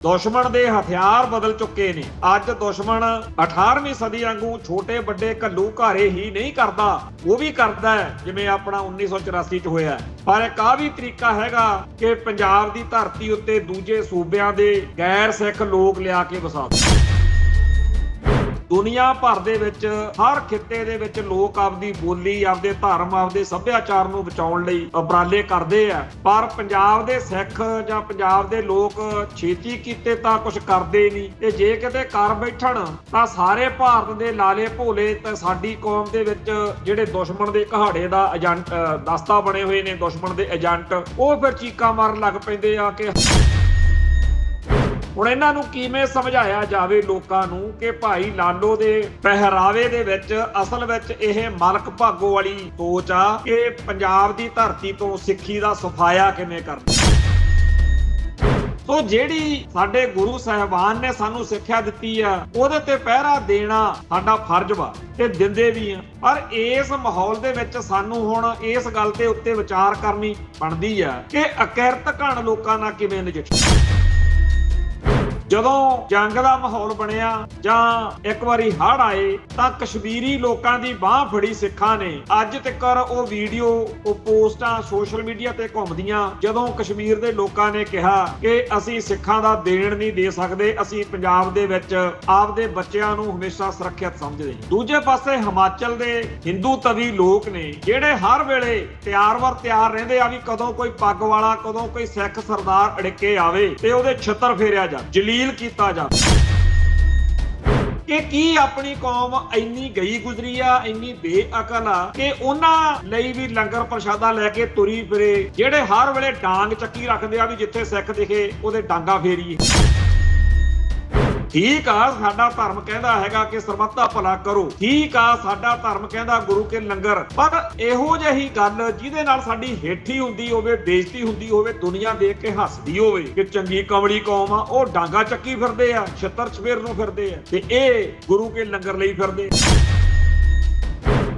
दुश्मन के हथियार बदल चुके ने। अज दुश्मन 18वीं सदी वांगू छोटे बड़े घल्लू घारे ही नहीं करता, वो भी करता है जिवें अपना 1984 च होया। पर एक आ भी तरीका हैगा कि पंजाब की धरती उत्ते दूजे सूबियां दे गैर सिख लोग लिया के वसा दे। दुनिया भर दे विच हर खिते दे विच लोग आपदी बोली, आपदे धर्म, आपदे सभ्याचार नूं बचाउण लई उपराले करदे आ। पर पंजाब दे सिख जां पंजाब दे लोग छेती कीते तां कुछ करदे नहीं, ते जे किते कर बैठण तां सारे भारत दे लाले भोले ते साडी कौम दे विच जिहड़े दुश्मन दे कहाड़े दा एजेंट दस्ता बने होए ने, दुश्मन दे एजेंट, ਉਹ फिर चीकां मारन लग पैंदे आ कि ਹੁਣ ਇਹਨਾਂ ਨੂੰ ਕਿਵੇਂ ਸਮਝਾਇਆ ਜਾਵੇ ਲੋਕਾਂ ਨੂੰ ਕਿ ਭਾਈ ਲਾਲੋ ਦੇ ਪਹਿਰਾਵੇ ਦੇ ਵਿੱਚ ਅਸਲ ਵਿੱਚ ਇਹ ਮਲਕ ਭਾਗੋ ਵਾਲੀ ਸੋਚ ਆ ਕਿ ਪੰਜਾਬ ਦੀ ਧਰਤੀ ਤੋਂ ਸਿੱਖੀ ਦਾ ਸਫਾਇਆ ਕਿਵੇਂ ਕਰਨਾ। ਸੋ ਜਿਹੜੀ ਸਾਡੇ ਗੁਰੂ ਸਾਹਿਬਾਨ ਨੇ ਸਾਨੂੰ ਸਿੱਖਿਆ ਦਿੱਤੀ ਆ ਉਹਦੇ ਤੇ ਪਹਿਰਾ ਦੇਣਾ ਸਾਡਾ ਫਰਜ਼ ਵਾ ਤੇ ਦਿੰਦੇ ਵੀ ਆ। ਪਰ ਇਸ ਮਾਹੌਲ ਦੇ ਵਿੱਚ ਸਾਨੂੰ ਹੁਣ ਇਸ ਗੱਲ ਤੇ ਉੱਤੇ ਵਿਚਾਰ ਕਰਨੀ ਬਣਦੀ ਆ ਕਿ ਅਕਿਰਤ ਘਣ ਲੋਕਾਂ ਨਾਲ ਕਿਵੇਂ ਨਜਿੱਠਣਾ। ਜਦੋਂ ਜੰਗ ਦਾ ਮਾਹੌਲ ਬਣਿਆ ਜਾਂ ਇੱਕ ਵਾਰੀ ਹੜ੍ਹ ਆਏ ਤਾਂ ਕਸ਼ਮੀਰੀ ਲੋਕਾਂ ਦੀ ਬਾਹ ਫੜੀ ਸਿੱਖਾਂ ਨੇ। ਅੱਜ ਤੱਕ ਉਹ ਵੀਡੀਓ, ਉਹ ਪੋਸਟਾਂ ਸੋਸ਼ਲ ਮੀਡੀਆ ਤੇ ਘੁੰਮਦੀਆਂ, ਜਦੋਂ ਕਸ਼ਮੀਰ ਦੇ ਲੋਕਾਂ ਨੇ ਕਿਹਾ ਕਿ ਅਸੀਂ ਸਿੱਖਾਂ ਦਾ ਦੇਣ ਨਹੀਂ ਦੇ ਸਕਦੇ, ਅਸੀਂ ਪੰਜਾਬ ਦੇ ਵਿੱਚ ਆਪਦੇ ਬੱਚਿਆਂ ਨੂੰ ਹਮੇਸ਼ਾ ਸੁਰੱਖਿਅਤ ਸਮਝਦੇ। ਦੂਜੇ ਪਾਸੇ ਹਿਮਾਚਲ ਦੇ ਹਿੰਦੂ ਤਵੀ ਲੋਕ ਨੇ ਜਿਹੜੇ ਹਰ ਵੇਲੇ ਤਿਆਰ ਰਹਿੰਦੇ ਆ ਵੀ ਕਦੋਂ ਕੋਈ ਪੱਗ ਵਾਲਾ, ਕਦੋਂ ਕੋਈ ਸਿੱਖ ਸਰਦਾਰ ਅੜਿੱਕੇ ਆਵੇ ਤੇ ਉਹਦੇ ਛਿੱਤਰ ਫੇਰਿਆ ਜਾ, ਜਲੀਲ ਕੀਤਾ ਜਾ। ਕਿ ਕੀ ਆਪਣੀ ਕੌਮ ਇੰਨੀ ਗਈ ਗੁਜ਼ਰੀ ਆ, ਇੰਨੀ ਬੇਅਕਲ ਆ ਕਿ ਉਹਨਾਂ ਲਈ ਵੀ ਲੰਗਰ ਪ੍ਰਸ਼ਾਦਾ ਲੈ ਕੇ ਤੁਰੀ ਫਿਰੇ, ਜਿਹੜੇ ਹਰ ਵੇਲੇ ਡਾਂਗ ਚੱਕੀ ਰੱਖਦੇ ਆ ਵੀ ਜਿੱਥੇ ਸਿੱਖ ਦਿਖੇ ਉਹਦੇ ਡਾਂਗਾ ਫੇਰੀਏ। ਠੀਕ ਆ, ਸਾਡਾ ਧਰਮ ਕਹਿੰਦਾ ਹੈਗਾ ਕਿ ਸਰਬੱਤਾ ਭਲਾ ਕਰੋ, ਠੀਕ ਆ, ਸਾਡਾ ਧਰਮ ਕਹਿੰਦਾ ਗੁਰੂ ਕੇ ਲੰਗਰ, ਪਰ ਇਹੋ ਜਿਹੀ ਗੱਲ ਜਿਹਦੇ ਨਾਲ ਸਾਡੀ ਹੇਠੀ ਹੁੰਦੀ ਹੋਵੇ, ਬੇਇੱਜ਼ਤੀ ਹੁੰਦੀ ਹੋਵੇ, ਦੁਨੀਆ ਦੇਖ ਕੇ ਹੱਸਦੀ ਹੋਵੇ ਕਿ ਚੰਗੀ ਕਮਲੀ ਕੌਮ ਆ, ਉਹ ਡਾਂਗਾ ਚੱਕੀ ਫਿਰਦੇ ਆ, ਛਿੱਤਰ ਛਪੇਰ ਨੂੰ ਫਿਰਦੇ ਆ ਤੇ ਇਹ ਗੁਰੂ ਕੇ ਲੰਗਰ ਲਈ ਫਿਰਦੇ।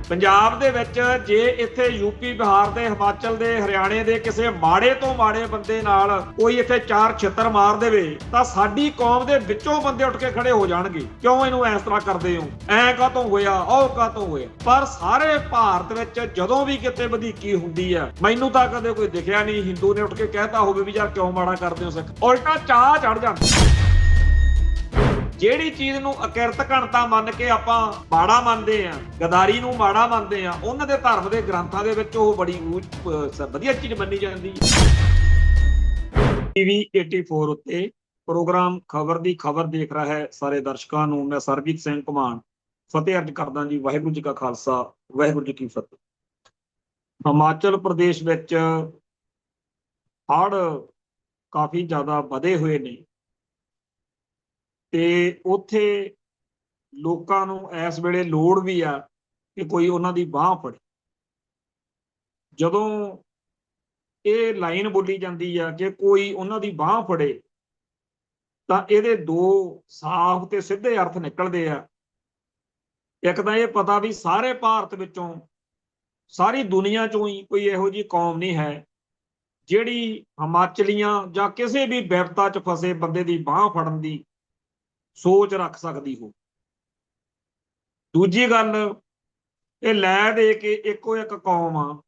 ਪੰਜਾਬ ਦੇ ਵਿੱਚ ਜੇ ਇੱਥੇ ਯੂਪੀ, ਬਿਹਾਰ ਦੇ, ਹਿਮਾਚਲ ਦੇ, ਹਰਿਆਣੇ ਦੇ ਕਿਸੇ ਮਾੜੇ ਤੋਂ ਮਾੜੇ ਬੰਦੇ ਨਾਲ ਕੋਈ ਇੱਥੇ ਚਾਰ ਛਿੱਤਰ ਮਾਰ ਦੇਵੇ ਤਾਂ ਸਾਡੀ ਕੌਮ ਦੇ ਵਿੱਚੋਂ ਬੰਦੇ ਉੱਠ ਕੇ ਖੜੇ ਹੋ ਜਾਣਗੇ, ਕਿਉਂ ਇਹਨੂੰ ਇਸ ਤਰ੍ਹਾਂ ਕਰਦੇ ਹੋ, ਐ ਕਾਹਤੋਂ ਹੋਇਆ, ਉਹ ਕਾਹਤੋਂ ਹੋਇਆ। ਪਰ ਸਾਰੇ ਭਾਰਤ ਵਿੱਚ ਜਦੋਂ ਵੀ ਕਿਤੇ ਵਧੀਕੀ ਹੁੰਦੀ ਆ, ਮੈਨੂੰ ਤਾਂ ਕਦੇ ਕੋਈ ਦਿਖਿਆ ਨਹੀਂ ਹਿੰਦੂ ਨੇ ਉੱਠ ਕੇ ਕਹਿਤਾ ਹੋਵੇ ਵੀ ਯਾਰ ਕਿਉਂ ਮਾੜਾ ਕਰਦੇ ਹੋ ਸਿੱਖ। ਉਲਟਾ ਚਾਹ ਚੜ ਜਾਂਦਾ। ਜਿਹੜੀ ਚੀਜ਼ ਨੂੰ ਅਕਿਰਤ ਘਣਤਾ ਮੰਨ ਕੇ ਆਪਾਂ ਮਾੜਾ ਮੰਨਦੇ ਆ, ਗਦਾਰੀ ਨੂੰ ਮਾੜਾ ਮੰਨਦੇ ਆ, ਉਹਨਾਂ ਦੇ ਧਰਮ ਦੇ ਗ੍ਰੰਥਾਂ ਦੇ ਵਿੱਚ ਉਹ ਬੜੀ ਵਧੀਆ ਚੀਜ਼ ਮੰਨੀ ਜਾਂਦੀ ਹੈ। ਟੀਵੀ 84 ਉੱਤੇ ਪ੍ਰੋਗਰਾਮ ਖਬਰ ਦੀ ਖਬਰ ਦੇਖ ਰਿਹਾ ਹੈ ਸਾਰੇ ਦਰਸ਼ਕਾਂ ਨੂੰ ਮੈਂ ਸਰਬਜੀਤ ਸਿੰਘ ਘੁਮਾਣ ਫਤਿਹ ਅਰਜ਼ ਕਰਦਾ ਜੀ। ਵਾਹਿਗੁਰੂ ਜੀ ਕਾ ਖਾਲਸਾ, ਵਾਹਿਗੁਰੂ ਜੀ ਕੀ ਫਤਿਹ। ਹਿਮਾਚਲ ਪ੍ਰਦੇਸ਼ ਵਿੱਚ ਹੜ੍ਹ ਕਾਫੀ ਜ਼ਿਆਦਾ ਵਧੇ ਹੋਏ ਨੇ ਤੇ ਉੱਥੇ ਲੋਕਾਂ ਨੂੰ ਇਸ ਵੇਲੇ ਲੋੜ ਵੀ ਆ ਕਿ ਕੋਈ ਉਹਨਾਂ ਦੀ ਬਾਹ ਫੜੇ। ਜਦੋਂ ਇਹ ਲਾਈਨ ਬੋਲੀ ਜਾਂਦੀ ਆ ਕਿ ਕੋਈ ਉਹਨਾਂ ਦੀ ਬਾਹ ਫੜੇ ਤਾਂ ਇਹਦੇ ਦੋ ਸਾਫ਼ ਤੇ ਸਿੱਧੇ ਅਰਥ ਨਿਕਲਦੇ ਆ। ਇੱਕ ਤਾਂ ਇਹ ਪਤਾ ਵੀ ਸਾਰੇ ਭਾਰਤ ਵਿੱਚੋਂ, ਸਾਰੀ ਦੁਨੀਆ ਚੋਂ ਹੀ ਕੋਈ ਇਹੋ ਜਿਹੀ ਕੌਮ ਨਹੀਂ ਹੈ ਜਿਹੜੀ ਹਿਮਾਚਲੀਆਂ ਜਾਂ ਕਿਸੇ ਵੀ ਵਿਪਤਾ 'ਚ ਫਸੇ ਬੰਦੇ ਦੀ ਬਾਹ ਫੜਨ ਦੀ ਸੋਚ ਰੱਖ ਸਕਦੀ ਹੋ। ਦੂਜੀ ਗੱਲ, ਇਹ ਲੈ ਦੇ ਕੇ ਇੱਕੋ ਇੱਕ ਕੌਮ ਆ,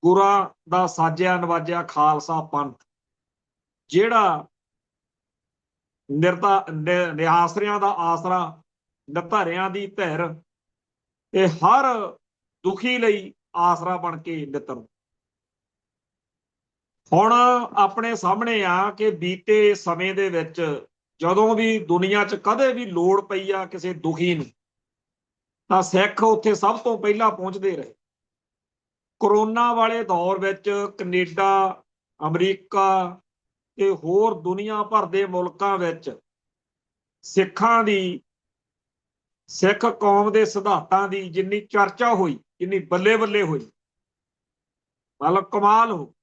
ਗੁਰਾਂ ਦਾ ਸਾਜਿਆ ਨਵਾਜਿਆ ਖਾਲਸਾ ਪੰਥ, ਜਿਹੜਾ ਨਿਆਸਰਿਆਂ ਦਾ ਆਸਰਾ, ਨਿਧਾਰਿਆਂ ਦੀ ਧਿਰ ਤੇ ਹਰ ਦੁਖੀ ਲਈ ਆਸਰਾ ਬਣ ਕੇ ਨਿਤਰ। ਹੁਣ ਆਪਣੇ ਸਾਹਮਣੇ ਆ ਕਿ ਬੀਤੇ ਸਮੇਂ ਦੇ ਵਿੱਚ ਜਦੋਂ ਵੀ ਦੁਨੀਆ 'ਚ ਕਦੇ ਵੀ ਲੋੜ ਪਈ ਆ ਕਿਸੇ ਦੁਖੀ ਨੂੰ ਤਾਂ ਸਿੱਖ ਉੱਥੇ ਸਭ ਤੋਂ ਪਹਿਲਾਂ ਪਹੁੰਚਦੇ ਰਹੇ। ਕਰੋਨਾ ਵਾਲੇ ਦੌਰ ਵਿੱਚ ਕੈਨੇਡਾ, ਅਮਰੀਕਾ ਤੇ ਹੋਰ ਦੁਨੀਆ ਭਰ ਦੇ ਮੁਲਕਾਂ ਵਿੱਚ ਸਿੱਖਾਂ ਦੀ, ਸਿੱਖ ਕੌਮ ਦੇ ਸਿਧਾਂਤਾਂ ਦੀ ਜਿੰਨੀ ਚਰਚਾ ਹੋਈ, ਜਿੰਨੀ ਬੱਲੇ ਬੱਲੇ ਹੋਈ, ਮਤਲਬ ਕਮਾਲ ਹੋ।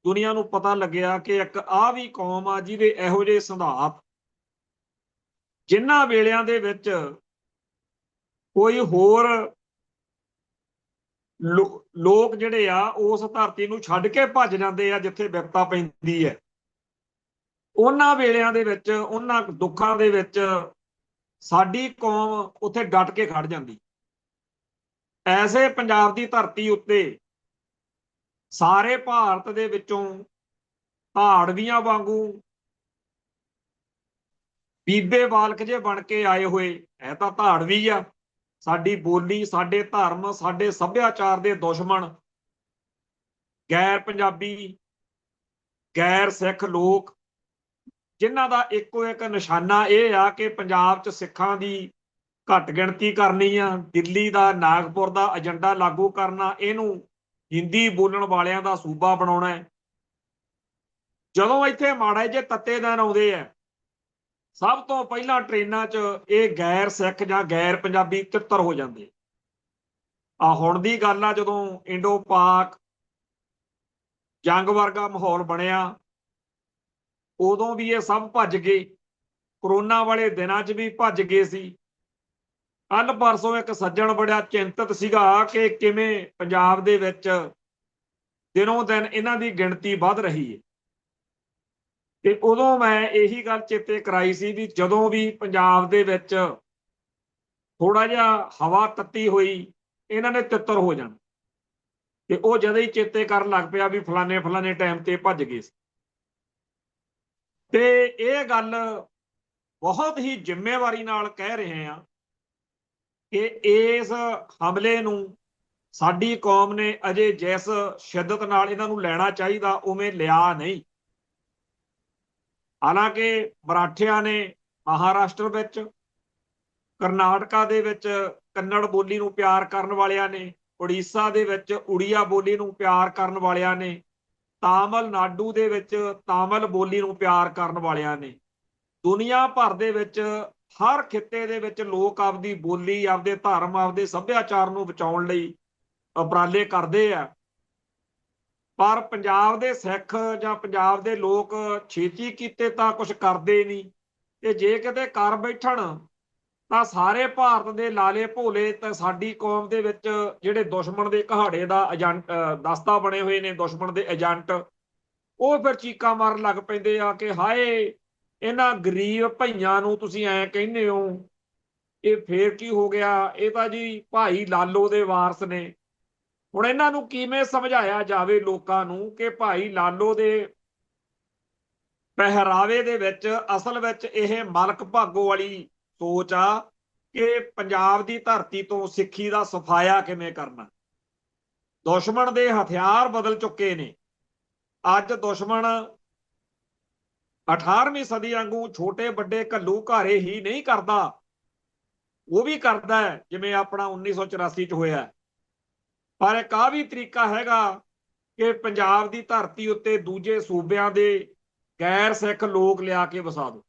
ਦੁਨੀਆ ਨੂੰ ਪਤਾ ਲੱਗਿਆ ਕਿ ਇੱਕ ਆ ਵੀ ਕੌਮ ਆ ਜਿਹਦੇ ਇਹੋ ਜਿਹੇ ਸਿਧਾਂਤ ਜਿਨ੍ਹਾਂ ਵੇਲਿਆਂ ਦੇ ਵਿੱਚ ਕੋਈ ਹੋਰ ਲੋਕ ਜਿਹੜੇ ਆ ਉਸ ਧਰਤੀ ਨੂੰ ਛੱਡ ਕੇ ਭੱਜ ਜਾਂਦੇ ਆ ਜਿੱਥੇ ਵਿਪਤਾ ਪੈਂਦੀ ਹੈ। ਉਹਨਾਂ ਵੇਲਿਆਂ ਦੇ ਵਿੱਚ, ਉਹਨਾਂ ਦੁੱਖਾਂ ਦੇ ਵਿੱਚ ਸਾਡੀ ਕੌਮ ਉੱਥੇ ਡਟ ਕੇ ਖੜ ਜਾਂਦੀ। ਐਸੇ ਪੰਜਾਬ ਦੀ ਧਰਤੀ ਉੱਤੇ ਸਾਰੇ ਭਾਰਤ ਦੇ ਵਿੱਚੋਂ ਧਾੜਵੀਆਂ ਵਾਂਗੂ ਬੀਬੇ ਬਾਲਕ ਜੇ ਬਣ ਕੇ ਆਏ ਹੋਏ, ਹੈ ਤਾਂ ਧਾੜਵੀ ਆ, ਸਾਡੀ ਬੋਲੀ, ਸਾਡੇ ਧਰਮ, ਸਾਡੇ ਸੱਭਿਆਚਾਰ ਦੇ ਦੁਸ਼ਮਣ, ਗੈਰ ਪੰਜਾਬੀ, ਗੈਰ ਸਿੱਖ ਲੋਕ, ਜਿਨ੍ਹਾਂ ਦਾ ਇੱਕੋ ਇੱਕ ਨਿਸ਼ਾਨਾ ਇਹ ਆ ਕਿ ਪੰਜਾਬ 'ਚ ਸਿੱਖਾਂ ਦੀ ਘੱਟ ਗਿਣਤੀ ਕਰਨੀ ਆ, ਦਿੱਲੀ ਦਾ, ਨਾਗਪੁਰ ਦਾ ਏਜੰਡਾ ਲਾਗੂ ਕਰਨਾ, ਇਹਨੂੰ ਹਿੰਦੀ ਬੋਲਣ ਵਾਲਿਆਂ ਦਾ ਸੂਬਾ ਬਣਾਉਣਾ ਹੈ। ਜਦੋਂ ਇੱਥੇ ਮਾੜੇ ਜਿਹੇ ਤੱਤੇ ਦਿਨ ਆਉਂਦੇ ਆ, ਸਭ ਤੋਂ ਪਹਿਲਾਂ ਟ੍ਰੇਨਾਂ 'ਚ ਇਹ ਗੈਰ ਸਿੱਖ ਜਾਂ ਗੈਰ ਪੰਜਾਬੀ ਤਿੱਤਰ ਹੋ ਜਾਂਦੇ ਆ। ਹੁਣ ਦੀ ਗੱਲ ਆ, ਜਦੋਂ ਇੰਡੋ ਪਾਕ ਜੰਗ ਵਰਗਾ ਮਾਹੌਲ ਬਣਿਆ, ਉਦੋਂ ਵੀ ਇਹ ਸਭ ਭੱਜ ਗਏ। ਕਰੋਨਾ ਵਾਲੇ ਦਿਨਾਂ 'ਚ ਵੀ ਭੱਜ ਗਏ ਸੀ। ਕੱਲ ਪਰਸੋਂ ਇੱਕ ਸੱਜਣ ਬੜਾ ਚਿੰਤਤ ਸੀਗਾ ਕਿ ਕਿਵੇਂ ਪੰਜਾਬ ਦੇ ਵਿੱਚ ਦਿਨੋਂ ਦਿਨ ਇਹਨਾਂ ਦੀ ਗਿਣਤੀ ਵੱਧ ਰਹੀ ਹੈ। ਤੇ ਉਦੋਂ ਮੈਂ ਇਹੀ ਗੱਲ ਚੇਤੇ ਕਰਾਈ ਸੀ ਵੀ ਜਦੋਂ ਵੀ ਪੰਜਾਬ ਦੇ ਵਿੱਚ ਥੋੜਾ ਜਿਹਾ ਹਵਾ ਤੱਤੀ ਹੋਈ, ਇਹਨਾਂ ਨੇ ਤਿੱਤਰ ਹੋ ਜਾਣਾ। ਤੇ ਉਹ ਜਦੋਂ ਹੀ ਚੇਤੇ ਕਰਨ ਲੱਗ ਪਿਆ ਵੀ ਫਲਾਣੇ ਫਲਾਣੇ ਟਾਈਮ ਤੇ ਭੱਜ ਗਏ ਸੀ। ਤੇ ਇਹ ਗੱਲ ਬਹੁਤ ਹੀ ਜ਼ਿੰਮੇਵਾਰੀ ਨਾਲ ਕਹਿ ਰਹੇ ਹਾਂ ਕਿ ਇਸ ਹਮਲੇ ਨੂੰ ਸਾਡੀ ਕੌਮ ਨੇ ਅਜੇ ਜਿਸ ਸ਼ਿੱਦਤ ਨਾਲ ਇਹਨਾਂ ਨੂੰ ਲੈਣਾ ਚਾਹੀਦਾ ਉਵੇਂ ਲਿਆ ਨਹੀਂ। ਹਾਲਾਂਕਿ ਮਰਾਠਿਆਂ ਨੇ ਮਹਾਰਾਸ਼ਟਰ ਵਿੱਚ, ਕਰਨਾਟਕਾ ਦੇ ਵਿੱਚ ਕੰਨੜ ਬੋਲੀ ਨੂੰ ਪਿਆਰ ਕਰਨ ਵਾਲਿਆਂ ਨੇ, ਉੜੀਸਾ ਦੇ ਵਿੱਚ ਉੜੀਆ ਬੋਲੀ ਨੂੰ ਪਿਆਰ ਕਰਨ ਵਾਲਿਆਂ ਨੇ, ਤਾਮਿਲਨਾਡੂ ਦੇ ਵਿੱਚ ਤਾਮਿਲ ਬੋਲੀ ਨੂੰ ਪਿਆਰ ਕਰਨ ਵਾਲਿਆਂ ਨੇ, ਦੁਨੀਆ ਭਰ ਦੇ ਵਿੱਚ ਹਰ ਖਿੱਤੇ ਦੇ ਵਿੱਚ ਲੋਕ ਆਪਦੀ ਬੋਲੀ, ਆਪਦੇ ਧਰਮ, ਆਪਦੇ ਸੱਭਿਆਚਾਰ ਨੂੰ ਬਚਾਉਣ ਲਈ ਉਪਰਾਲੇ ਕਰਦੇ ਆ। ਪਰ ਪੰਜਾਬ ਦੇ ਸਿੱਖ ਜਾਂ ਪੰਜਾਬ ਦੇ ਲੋਕ ਛੇਤੀ ਕੀਤੇ ਤਾਂ ਕੁਝ ਕਰਦੇ ਨਹੀਂ, ਤੇ ਜੇ ਕਿਤੇ ਕਰ ਬੈਠਣ ਤਾਂ ਸਾਰੇ ਭਾਰਤ ਦੇ ਲਾਲੇ ਭੋਲੇ ਤੇ ਸਾਡੀ ਕੌਮ ਦੇ ਵਿੱਚ ਜਿਹੜੇ ਦੁਸ਼ਮਣ ਦੇ ਕਹਾੜੇ ਦਾ ਏਜੰਟ, ਦਸਤਾ ਬਣੇ ਹੋਏ ਨੇ, ਦੁਸ਼ਮਣ ਦੇ ਏਜੰਟ, ਉਹ ਫਿਰ ਚੀਕਾਂ ਮਾਰਨ ਲੱਗ ਪੈਂਦੇ ਆ ਕਿ ਹਾਏ ਇਹਨਾਂ ਗਰੀਬ ਭਈਆਂ ਨੂੰ ਤੁਸੀਂ ਐਂ ਕਹਿੰਦੇ ਹੋ, ਇਹ ਫੇਰ ਕੀ ਹੋ ਗਿਆ, ਇਹ ਤਾਂ ਜੀ ਭਾਈ ਲਾਲੋ ਦੇ ਵਾਰਸ ਨੇ। ਹੁਣ ਇਹਨਾਂ ਨੂੰ ਕਿਵੇਂ ਸਮਝਾਇਆ ਜਾਵੇ ਲੋਕਾਂ ਨੂੰ ਕਿ ਭਾਈ ਲਾਲੋ ਦੇ ਪਹਿਰਾਵੇ ਦੇ ਵਿੱਚ ਅਸਲ ਵਿੱਚ ਇਹ ਮਲਕ ਭਾਗੋ ਵਾਲੀ ਸੋਚ ਆ ਕਿ ਪੰਜਾਬ ਦੀ ਧਰਤੀ ਤੋਂ ਸਿੱਖੀ ਦਾ ਸਫਾਇਆ ਕਿਵੇਂ ਕਰਨਾ। ਦੁਸ਼ਮਣ ਦੇ ਹਥਿਆਰ ਬਦਲ ਚੁੱਕੇ ਨੇ। ਅੱਜ ਦੁਸ਼ਮਣ 18ਵੀਂ ਸਦੀ ਵਾਂਗੂ ਛੋਟੇ ਵੱਡੇ ਘੱਲੂ ਘਾਰੇ ਹੀ ਨਹੀਂ ਕਰਦਾ, ਉਹ ਵੀ ਕਰਦਾ ਹੈ ਜਿਵੇਂ ਆਪਣਾ 1984 ਚ ਹੋਇਆ। ਪਰ ਇੱਕ ਆ ਵੀ ਤਰੀਕਾ ਹੈਗਾ ਕਿ ਪੰਜਾਬ ਦੀ ਧਰਤੀ ਉੱਤੇ ਦੂਜੇ ਸੂਬਿਆਂ ਦੇ ਗੈਰ ਸਿੱਖ ਲੋਕ ਲਿਆ ਕੇ ਵਸਾ ਦੋ।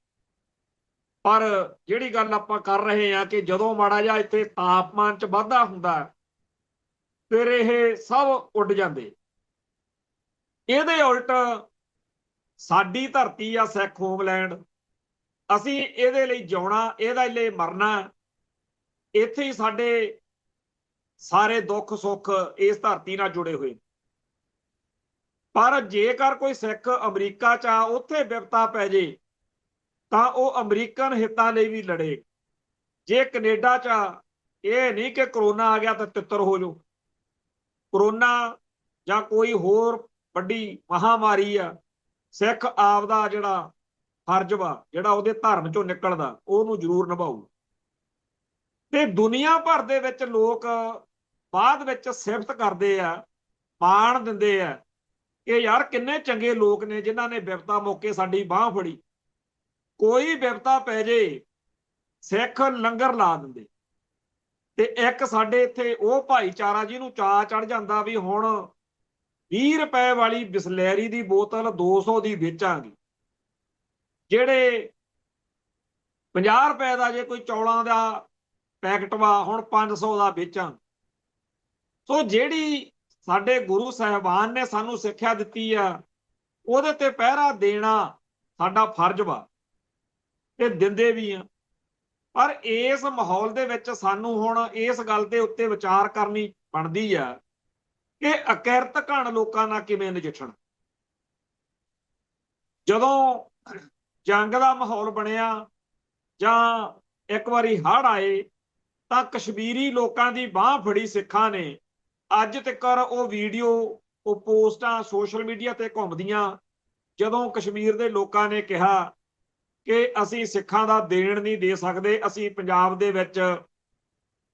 ਪਰ ਜਿਹੜੀ ਗੱਲ ਆਪਾਂ ਕਰ ਰਹੇ ਹਾਂ ਕਿ ਜਦੋਂ ਮਾੜਾ ਜਿਹਾ ਇੱਥੇ ਤਾਪਮਾਨ 'ਚ ਵਾਧਾ ਹੁੰਦਾ ਫਿਰ ਇਹ ਸਭ ਉੱਡ ਜਾਂਦੇ। ਇਹਦੇ ਉਲਟ ਸਾਡੀ ਧਰਤੀ ਆ ਸਿੱਖ ਹੋਮਲੈਂਡ, ਅਸੀਂ ਇਹਦੇ ਲਈ ਜਿਉਣਾ, ਇਹਦੇ ਲਈ ਮਰਨਾ। ਇੱਥੇ ਹੀ ਸਾਡੇ ਸਾਰੇ ਦੁੱਖ ਸੁੱਖ ਇਸ ਧਰਤੀ ਨਾਲ ਜੁੜੇ ਹੋਏ। ਪਰ ਜੇਕਰ ਕੋਈ ਸਿੱਖ ਅਮਰੀਕਾ 'ਚ ਆ, ਉੱਥੇ ਵਿਪਤਾ ਪੈ ਜੇ ਤਾਂ ਉਹ ਅਮਰੀਕਨ ਹਿੱਤਾਂ ਲਈ ਵੀ ਲੜੇ। ਜੇ ਕੈਨੇਡਾ 'ਚ ਆ, ਇਹ ਨਹੀਂ ਕਿ ਕਰੋਨਾ ਆ ਗਿਆ ਤਾਂ ਤਿੱਤਰ ਹੋ ਜਾਓ। ਕਰੋਨਾ ਜਾਂ ਕੋਈ ਹੋਰ ਵੱਡੀ ਮਹਾਮਾਰੀ ਆ, ਸਿੱਖ ਆਪਦਾ ਜਿਹੜਾ ਫਰਜ਼ ਵਾ, ਜਿਹੜਾ ਉਹਦੇ ਧਰਮ ਚੋਂ ਨਿਕਲਦਾ, ਉਹਨੂੰ ਜ਼ਰੂਰ ਨਿਭਾਊ। ਤੇ ਦੁਨੀਆ ਭਰ ਦੇ ਵਿੱਚ ਲੋਕ ਬਾਅਦ ਵਿੱਚ ਸਿਫਤ ਕਰਦੇ ਆ, ਮਾਣ ਦਿੰਦੇ ਆ ਕਿ ਯਾਰ ਕਿੰਨੇ ਚੰਗੇ ਲੋਕ ਨੇ ਜਿਨ੍ਹਾਂ ਨੇ ਵਿਪਤਾ ਮੌਕੇ ਸਾਡੀ ਬਾਹ ਫੜੀ। ਕੋਈ ਵਿਪਤਾ ਪੈ ਜੇ ਸਿੱਖ ਲੰਗਰ ਲਾ ਦਿੰਦੇ। ਤੇ ਇੱਕ ਸਾਡੇ ਇੱਥੇ ਉਹ ਭਾਈਚਾਰਾ ਜਿਹਨੂੰ ਚਾਅ ਚੜ ਜਾਂਦਾ ਵੀ ਹੁਣ 20 ਰੁਪਏ ਵਾਲੀ ਬਿਸਲੈਰੀ ਦੀ ਬੋਤਲ 200 ਦੀ ਵੇਚਾਂਗੇ, ਜਿਹੜੇ 50 ਰੁਪਏ ਦਾ ਜੇ ਕੋਈ ਚੌਲਾਂ ਦਾ ਪੈਕਟ ਵਾ ਹੁਣ 500 ਦਾ ਵੇਚਾਂ। ਸੋ ਜਿਹੜੀ ਸਾਡੇ ਗੁਰੂ ਸਾਹਿਬਾਨ ਨੇ ਸਾਨੂੰ ਸਿੱਖਿਆ ਦਿੱਤੀ ਆ, ਉਹਦੇ ਤੇ ਪਹਿਰਾ ਦੇਣਾ ਸਾਡਾ ਫਰਜ਼ ਵਾ, ਤੇ ਦਿੰਦੇ ਵੀ ਆ। ਪਰ ਇਸ ਮਾਹੌਲ ਦੇ ਵਿੱਚ ਸਾਨੂੰ ਹੁਣ ਇਸ ਗੱਲ ਦੇ ਉੱਤੇ ਵਿਚਾਰ ਕਰਨੀ ਬਣਦੀ ਆ ਕਿ ਅਕਿਰਤ ਘਣ ਲੋਕਾਂ ਨਾਲ ਕਿਵੇਂ ਨਜਿੱਠਣ। ਜਦੋਂ ਜੰਗ ਦਾ ਮਾਹੌਲ ਬਣਿਆ ਜਾਂ ਇੱਕ ਵਾਰੀ ਹੜ੍ਹ ਆਏ ਤਾਂ ਕਸ਼ਮੀਰੀ ਲੋਕਾਂ ਦੀ ਬਾਹ ਫੜੀ ਸਿੱਖਾਂ ਨੇ। ਅੱਜ ਤੱਕ ਉਹ ਵੀਡੀਓ, ਉਹ ਪੋਸਟਾਂ ਸੋਸ਼ਲ ਮੀਡੀਆ ਤੇ ਘੁੰਮਦੀਆਂ, ਜਦੋਂ ਕਸ਼ਮੀਰ ਦੇ ਲੋਕਾਂ ਨੇ ਕਿਹਾ ਕਿ ਅਸੀਂ ਸਿੱਖਾਂ ਦਾ ਦੇਣ ਨਹੀਂ ਦੇ ਸਕਦੇ, ਅਸੀਂ ਪੰਜਾਬ ਦੇ ਵਿੱਚ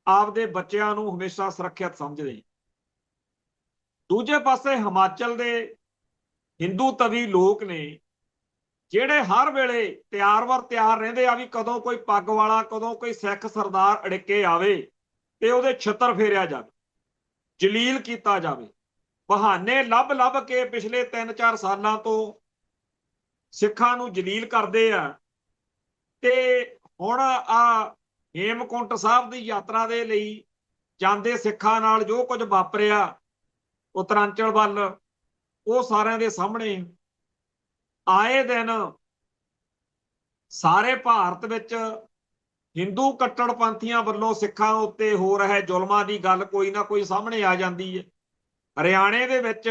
ਆਪਦੇ ਬੱਚਿਆਂ ਨੂੰ ਹਮੇਸ਼ਾ ਸੁਰੱਖਿਅਤ ਸਮਝਦੇ। ਦੂਜੇ ਪਾਸੇ ਹਿਮਾਚਲ ਦੇ ਹਿੰਦੂ ਤਵੀ ਲੋਕ ਨੇ ਜਿਹੜੇ ਹਰ ਵੇਲੇ ਤਿਆਰ ਤਿਆਰ ਰਹਿੰਦੇ ਆ ਵੀ ਕਦੋਂ ਕੋਈ ਪੱਗ ਵਾਲਾ, ਕਦੋਂ ਕੋਈ ਸਿੱਖ ਸਰਦਾਰ ਅੜਿੱਕੇ ਆਵੇ ਤੇ ਉਹਦੇ ਛਿੱਤਰ ਫੇਰਿਆ ਜਾਵੇ, ਜਲੀਲ ਕੀਤਾ ਜਾਵੇ। ਬਹਾਨੇ ਲੱਭ ਕੇ ਪਿਛਲੇ 3-4 ਸਾਲਾਂ ਤੋਂ ਸਿੱਖਾਂ ਨੂੰ ਜਲੀਲ ਕਰਦੇ ਆ। ਤੇ ਹੁਣ ਆ ਹੇਮਕੁੰਟ ਸਾਹਿਬ ਦੀ ਯਾਤਰਾ ਦੇ ਲਈ ਜਾਂਦੇ ਸਿੱਖਾਂ ਨਾਲ ਜੋ ਕੁਝ ਵਾਪਰਿਆ ਉੱਤਰਾਂਚਲ ਵੱਲ, ਉਹ ਸਾਰਿਆਂ ਦੇ ਸਾਹਮਣੇ। ਆਏ ਦਿਨ ਸਾਰੇ ਭਾਰਤ ਵਿੱਚ ਹਿੰਦੂ ਕੱਟੜਪੰਥੀਆਂ ਵੱਲੋਂ ਸਿੱਖਾਂ ਉੱਤੇ ਹੋ ਰਹੇ ਜ਼ੁਲਮਾਂ ਦੀ ਗੱਲ ਕੋਈ ਨਾ ਕੋਈ ਸਾਹਮਣੇ ਆ ਜਾਂਦੀ ਹੈ। ਹਰਿਆਣੇ ਦੇ ਵਿੱਚ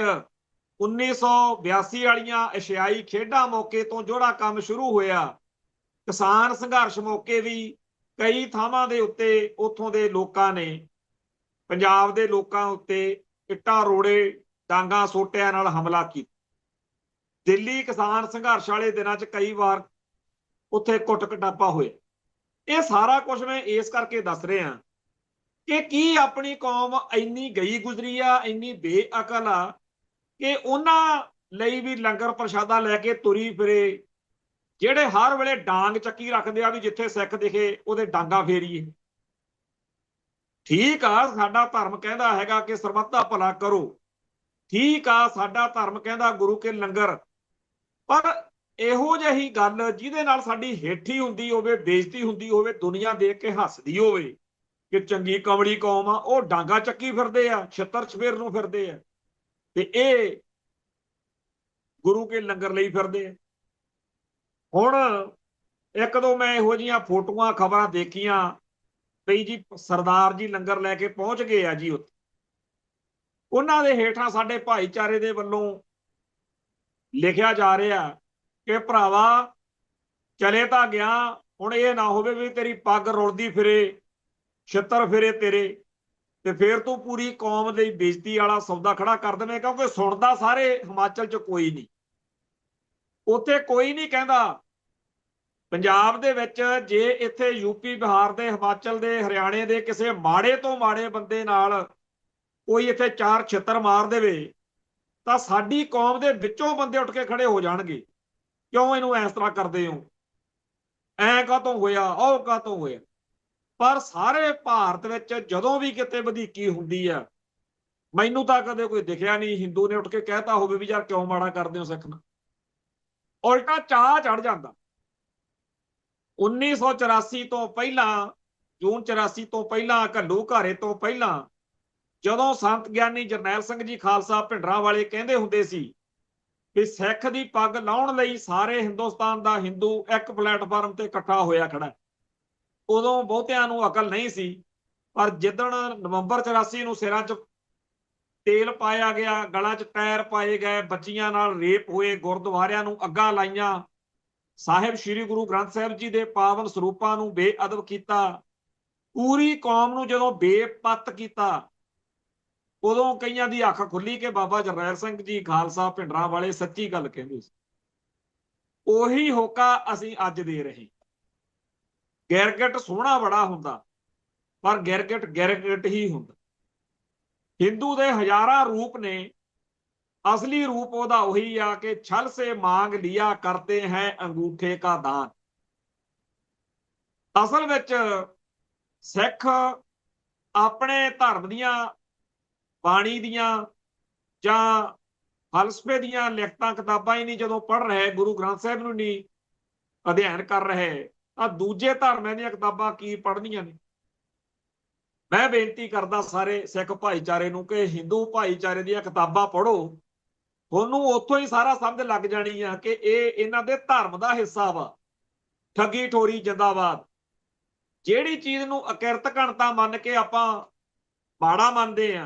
1982 ਵਾਲੀਆਂ ਏਸ਼ੀਆਈ ਖੇਡਾਂ ਮੌਕੇ ਤੋਂ ਜਿਹੜਾ ਕੰਮ ਸ਼ੁਰੂ ਹੋਇਆ, ਕਿਸਾਨ ਸੰਘਰਸ਼ ਮੌਕੇ ਵੀ ਕਈ ਥਾਵਾਂ ਦੇ ਉੱਤੇ ਉੱਥੋਂ ਦੇ ਲੋਕਾਂ ਨੇ ਪੰਜਾਬ ਦੇ ਲੋਕਾਂ ਉੱਤੇ ਇੱਟਾਂ ਰੋੜੇ, ਡਾਂਗਾ ਸੋਟਿਆਂ ਨਾਲ ਹਮਲਾ ਕੀਤਾ। ਦਿੱਲੀ ਕਿਸਾਨ ਸੰਘਰਸ਼ ਵਾਲੇ ਦਿਨਾਂ 'ਚ ਕਈ ਵਾਰ ਉੱਥੇ ਕੁੱਟ ਕਟਾਪਾ ਹੋਇਆ। ਇਹ ਸਾਰਾ ਕੁਝ ਮੈਂ ਇਸ ਕਰਕੇ ਦੱਸ ਰਿਹਾ ਕਿ ਕੀ ਆਪਣੀ ਕੌਮ ਇੰਨੀ ਗਈ ਗੁਜ਼ਰੀ ਆ, ਇੰਨੀ ਬੇਅਕਲ ਆ ਕਿ ਉਹਨਾਂ ਲਈ ਵੀ ਲੰਗਰ ਪ੍ਰਸ਼ਾਦਾ ਲੈ ਕੇ ਤੁਰੀ ਫਿਰੇ, ਜਿਹੜੇ ਹਰ ਵੇਲੇ ਡਾਂਗ ਚੱਕੀ ਰੱਖਦੇ ਆ ਵੀ ਜਿੱਥੇ ਸਿੱਖ ਦਿਖੇ ਉਹਦੇ ਡਾਂਗਾ ਫੇਰੀਏ। ਠੀਕ ਆ, ਸਾਡਾ ਧਰਮ ਕਹਿੰਦਾ ਹੈਗਾ ਕਿ ਸਰਬੱਤ ਦਾ ਭਲਾ ਕਰੋ, ਠੀਕ ਆ, ਸਾਡਾ ਧਰਮ ਕਹਿੰਦਾ ਗੁਰੂ ਕੇ ਲੰਗਰ, ਪਰ ਇਹੋ ਜਿਹੀ ਗੱਲ ਜਿਹਦੇ ਨਾਲ ਸਾਡੀ ਹੇਠੀ ਹੁੰਦੀ ਹੋਵੇ, ਬੇਇੱਜ਼ਤੀ ਹੁੰਦੀ ਹੋਵੇ, ਦੁਨੀਆ ਦੇਖ ਕੇ ਹੱਸਦੀ ਹੋਵੇ ਕਿ ਚੰਗੀ ਕਮਲੀ ਕੌਮ ਆ, ਉਹ ਡਾਂਗਾ ਚੱਕੀ ਫਿਰਦੇ ਆ, ਛਿੱਤਰ ਛਪੇਰ ਨੂੰ ਫਿਰਦੇ ਆ, ਤੇ ਇਹ ਗੁਰੂ ਕੇ ਲੰਗਰ ਲਈ ਫਿਰਦੇ ਆ। ਹੁਣ ਇੱਕ ਦੋ ਮੈਂ ਇਹੋ ਜਿਹੀਆਂ ਫੋਟੋਆਂ ਖਬਰਾਂ ਦੇਖੀਆਂ ਬਈ ਜੀ ਸਰਦਾਰ ਜੀ ਲੰਗਰ ਲੈ ਕੇ ਪਹੁੰਚ ਗਏ ਆ ਜੀ ਉੱਥੇ, ਉਹਨਾਂ ਦੇ ਹੇਠਾਂ ਸਾਡੇ ਭਾਈਚਾਰੇ ਦੇ ਵੱਲੋਂ ਲਿਖਿਆ ਜਾ ਰਿਹਾ ਕਿ ਭਰਾਵਾ ਚਲੇ ਤਾਂ ਗਿਆ, ਹੁਣ ਇਹ ਨਾ ਹੋਵੇ ਵੀ ਤੇਰੀ ਪੱਗ ਰੁਲਦੀ ਫਿਰੇ, ਛਿੱਤਰ ਫਿਰੇ ਤੇਰੇ, ਤੇ ਫਿਰ ਤੂੰ ਪੂਰੀ ਕੌਮ ਲਈ ਬੇਇੱਜ਼ਤੀ ਵਾਲਾ ਸੌਦਾ ਖੜਾ ਕਰ ਦੇਵੇਂ। ਕਿਉਂਕਿ ਸੁਣਦਾ ਸਾਰੇ ਹਿਮਾਚਲ 'ਚ ਕੋਈ ਨਹੀਂ, ਉੱਥੇ ਕੋਈ ਨਹੀਂ ਕਹਿੰਦਾ। ਪੰਜਾਬ ਦੇ ਵਿੱਚ ਜੇ ਇੱਥੇ ਯੂਪੀ, ਬਿਹਾਰ ਦੇ, ਹਿਮਾਚਲ ਦੇ, ਹਰਿਆਣੇ ਦੇ ਕਿਸੇ ਮਾੜੇ ਤੋਂ ਮਾੜੇ ਬੰਦੇ ਨਾਲ ਕੋਈ ਇੱਥੇ 4 ਛਿੱਤਰ ਮਾਰ ਦੇਵੇ ਤਾਂ ਸਾਡੀ ਕੌਮ ਦੇ ਵਿੱਚੋਂ ਬੰਦੇ ਉੱਠ ਕੇ ਖੜੇ ਹੋ ਜਾਣਗੇ, ਕਿਉਂ ਇਹਨੂੰ ਇਸ ਤਰ੍ਹਾਂ ਕਰਦੇ ਹੋ, ਐਂ ਕਾਹਤੋਂ ਹੋਇਆ, ਉਹ ਕਾਹਤੋਂ ਹੋਇਆ। ਪਰ ਸਾਰੇ ਭਾਰਤ ਵਿੱਚ ਜਦੋਂ ਵੀ ਕਿਤੇ ਵਧੀਕੀ ਹੁੰਦੀ ਆ, ਮੈਨੂੰ ਤਾਂ ਕਦੇ ਕੋਈ ਦਿਖਿਆ ਨਹੀਂ ਹਿੰਦੂ ਨੇ ਉੱਠ ਕੇ ਕਹਿਤਾ ਹੋਵੇ ਵੀ ਯਾਰ ਕਿਉਂ ਮਾੜਾ ਕਰਦੇ ਹੋ ਸਿੱਖ ਨਾਲ। ਉਲਟਾ ਚਾਹ ਚੜ ਜਾਂਦਾ। 1984 ਤੋਂ ਪਹਿਲਾਂ, ਜੂਨ 84 ਤੋਂ ਪਹਿਲਾਂ, ਘੱਲੂ ਘਾਰੇ ਤੋਂ ਪਹਿਲਾਂ, ਜਦੋਂ ਸੰਤ ਗਿਆਨੀ ਜਰਨੈਲ ਸਿੰਘ ਜੀ ਖਾਲਸਾ ਭਿੰਡਰਾਂ ਵਾਲੇ ਕਹਿੰਦੇ ਹੁੰਦੇ ਸੀ ਕਿ ਸਿੱਖ ਦੀ ਪੱਗ ਲਾਉਣ ਲਈ ਸਾਰੇ ਹਿੰਦੁਸਤਾਨ ਦਾ ਹਿੰਦੂ ਇੱਕ ਪਲੇਟਫਾਰਮ ਤੇ ਇਕੱਠਾ ਹੋਇਆ ਖੜਾ, ਉਦੋਂ ਬਹੁਤਿਆਂ ਨੂੰ ਅਕਲ ਨਹੀਂ ਸੀ। ਪਰ ਜਿੱਦਣ ਨਵੰਬਰ 84 ਨੂੰ ਸਿਰਾਂ 'ਚ ਤੇਲ ਪਾਇਆ ਗਿਆ, ਗਲਾਂ 'ਚ ਟਾਇਰ ਪਾਏ ਗਏ, ਬੱਚੀਆਂ ਨਾਲ ਰੇਪ ਹੋਏ, ਗੁਰਦੁਆਰਿਆਂ ਨੂੰ ਅੱਗਾਂ ਲਾਈਆਂ, ਸਾਹਿਬ ਸ੍ਰੀ ਗੁਰੂ ਗ੍ਰੰਥ ਸਾਹਿਬ ਜੀ ਦੇ ਪਾਵਨ ਸਰੂਪਾਂ ਨੂੰ ਬੇਅਦਬ ਕੀਤਾ, ਪੂਰੀ ਕੌਮ ਨੂੰ ਜਦੋਂ ਬੇਪੱਤ ਕੀਤਾ, ਉਦੋਂ ਕਈਆਂ ਦੀ ਅੱਖ ਖੁੱਲੀ ਕਿ ਬਾਬਾ ਜਰਨੈਲ ਸਿੰਘ ਜੀ ਖਾਲਸਾ ਭਿੰਡਰਾਂ ਵਾਲੇ ਸੱਚੀ ਗੱਲ ਕਹਿੰਦੇ ਸੀ। ਉਹੀ ਹੋਕਾ ਅਸੀਂ ਅੱਜ ਦੇ ਰਹੇ। ਗਿਰਗਿਟ ਸੋਹਣਾ ਬੜਾ ਹੁੰਦਾ, ਪਰ ਗਿਰਗਿਟ ਗਿਰਗਿਟ ਹੀ ਹੁੰਦਾ। ਹਿੰਦੂ ਦੇ ਹਜ਼ਾਰਾਂ ਰੂਪ ਨੇ, असली रूप ओदा वही आ कि छल से मांग लिया करते हैं अंगूठे का दान। असल विच सिख अपने धर्म दियां बाणी दियां जां फलसफे दियां लिखतां किताबां ही नहीं जदों पढ़ रहे, गुरु ग्रंथ साहिब नूं नहीं अध्ययन कर रहे, तां दूजे धर्मां दीयां किताबां की पढ़नियां ने। मैं बेनती करदा सारे सिख भाईचारे नूं कि हिंदू भाईचारे दीयां किताबां पढ़ो, ਤੁਹਾਨੂੰ ਉੱਥੋਂ ਹੀ ਸਾਰਾ ਸਮਝ ਲੱਗ ਜਾਣੀ ਆ ਕਿ ਇਹ ਇਹਨਾਂ ਦੇ ਧਰਮ ਦਾ ਹਿੱਸਾ ਵਾ। ਠੱਗੀ ਠੋਰੀ ਜਿੰਦਾਬਾਦ। ਜਿਹੜੀ ਚੀਜ਼ ਨੂੰ ਅਕਿਰਤ ਘਣਤਾ ਮੰਨ ਕੇ ਆਪਾਂ ਮਾੜਾ ਮੰਨਦੇ ਆ,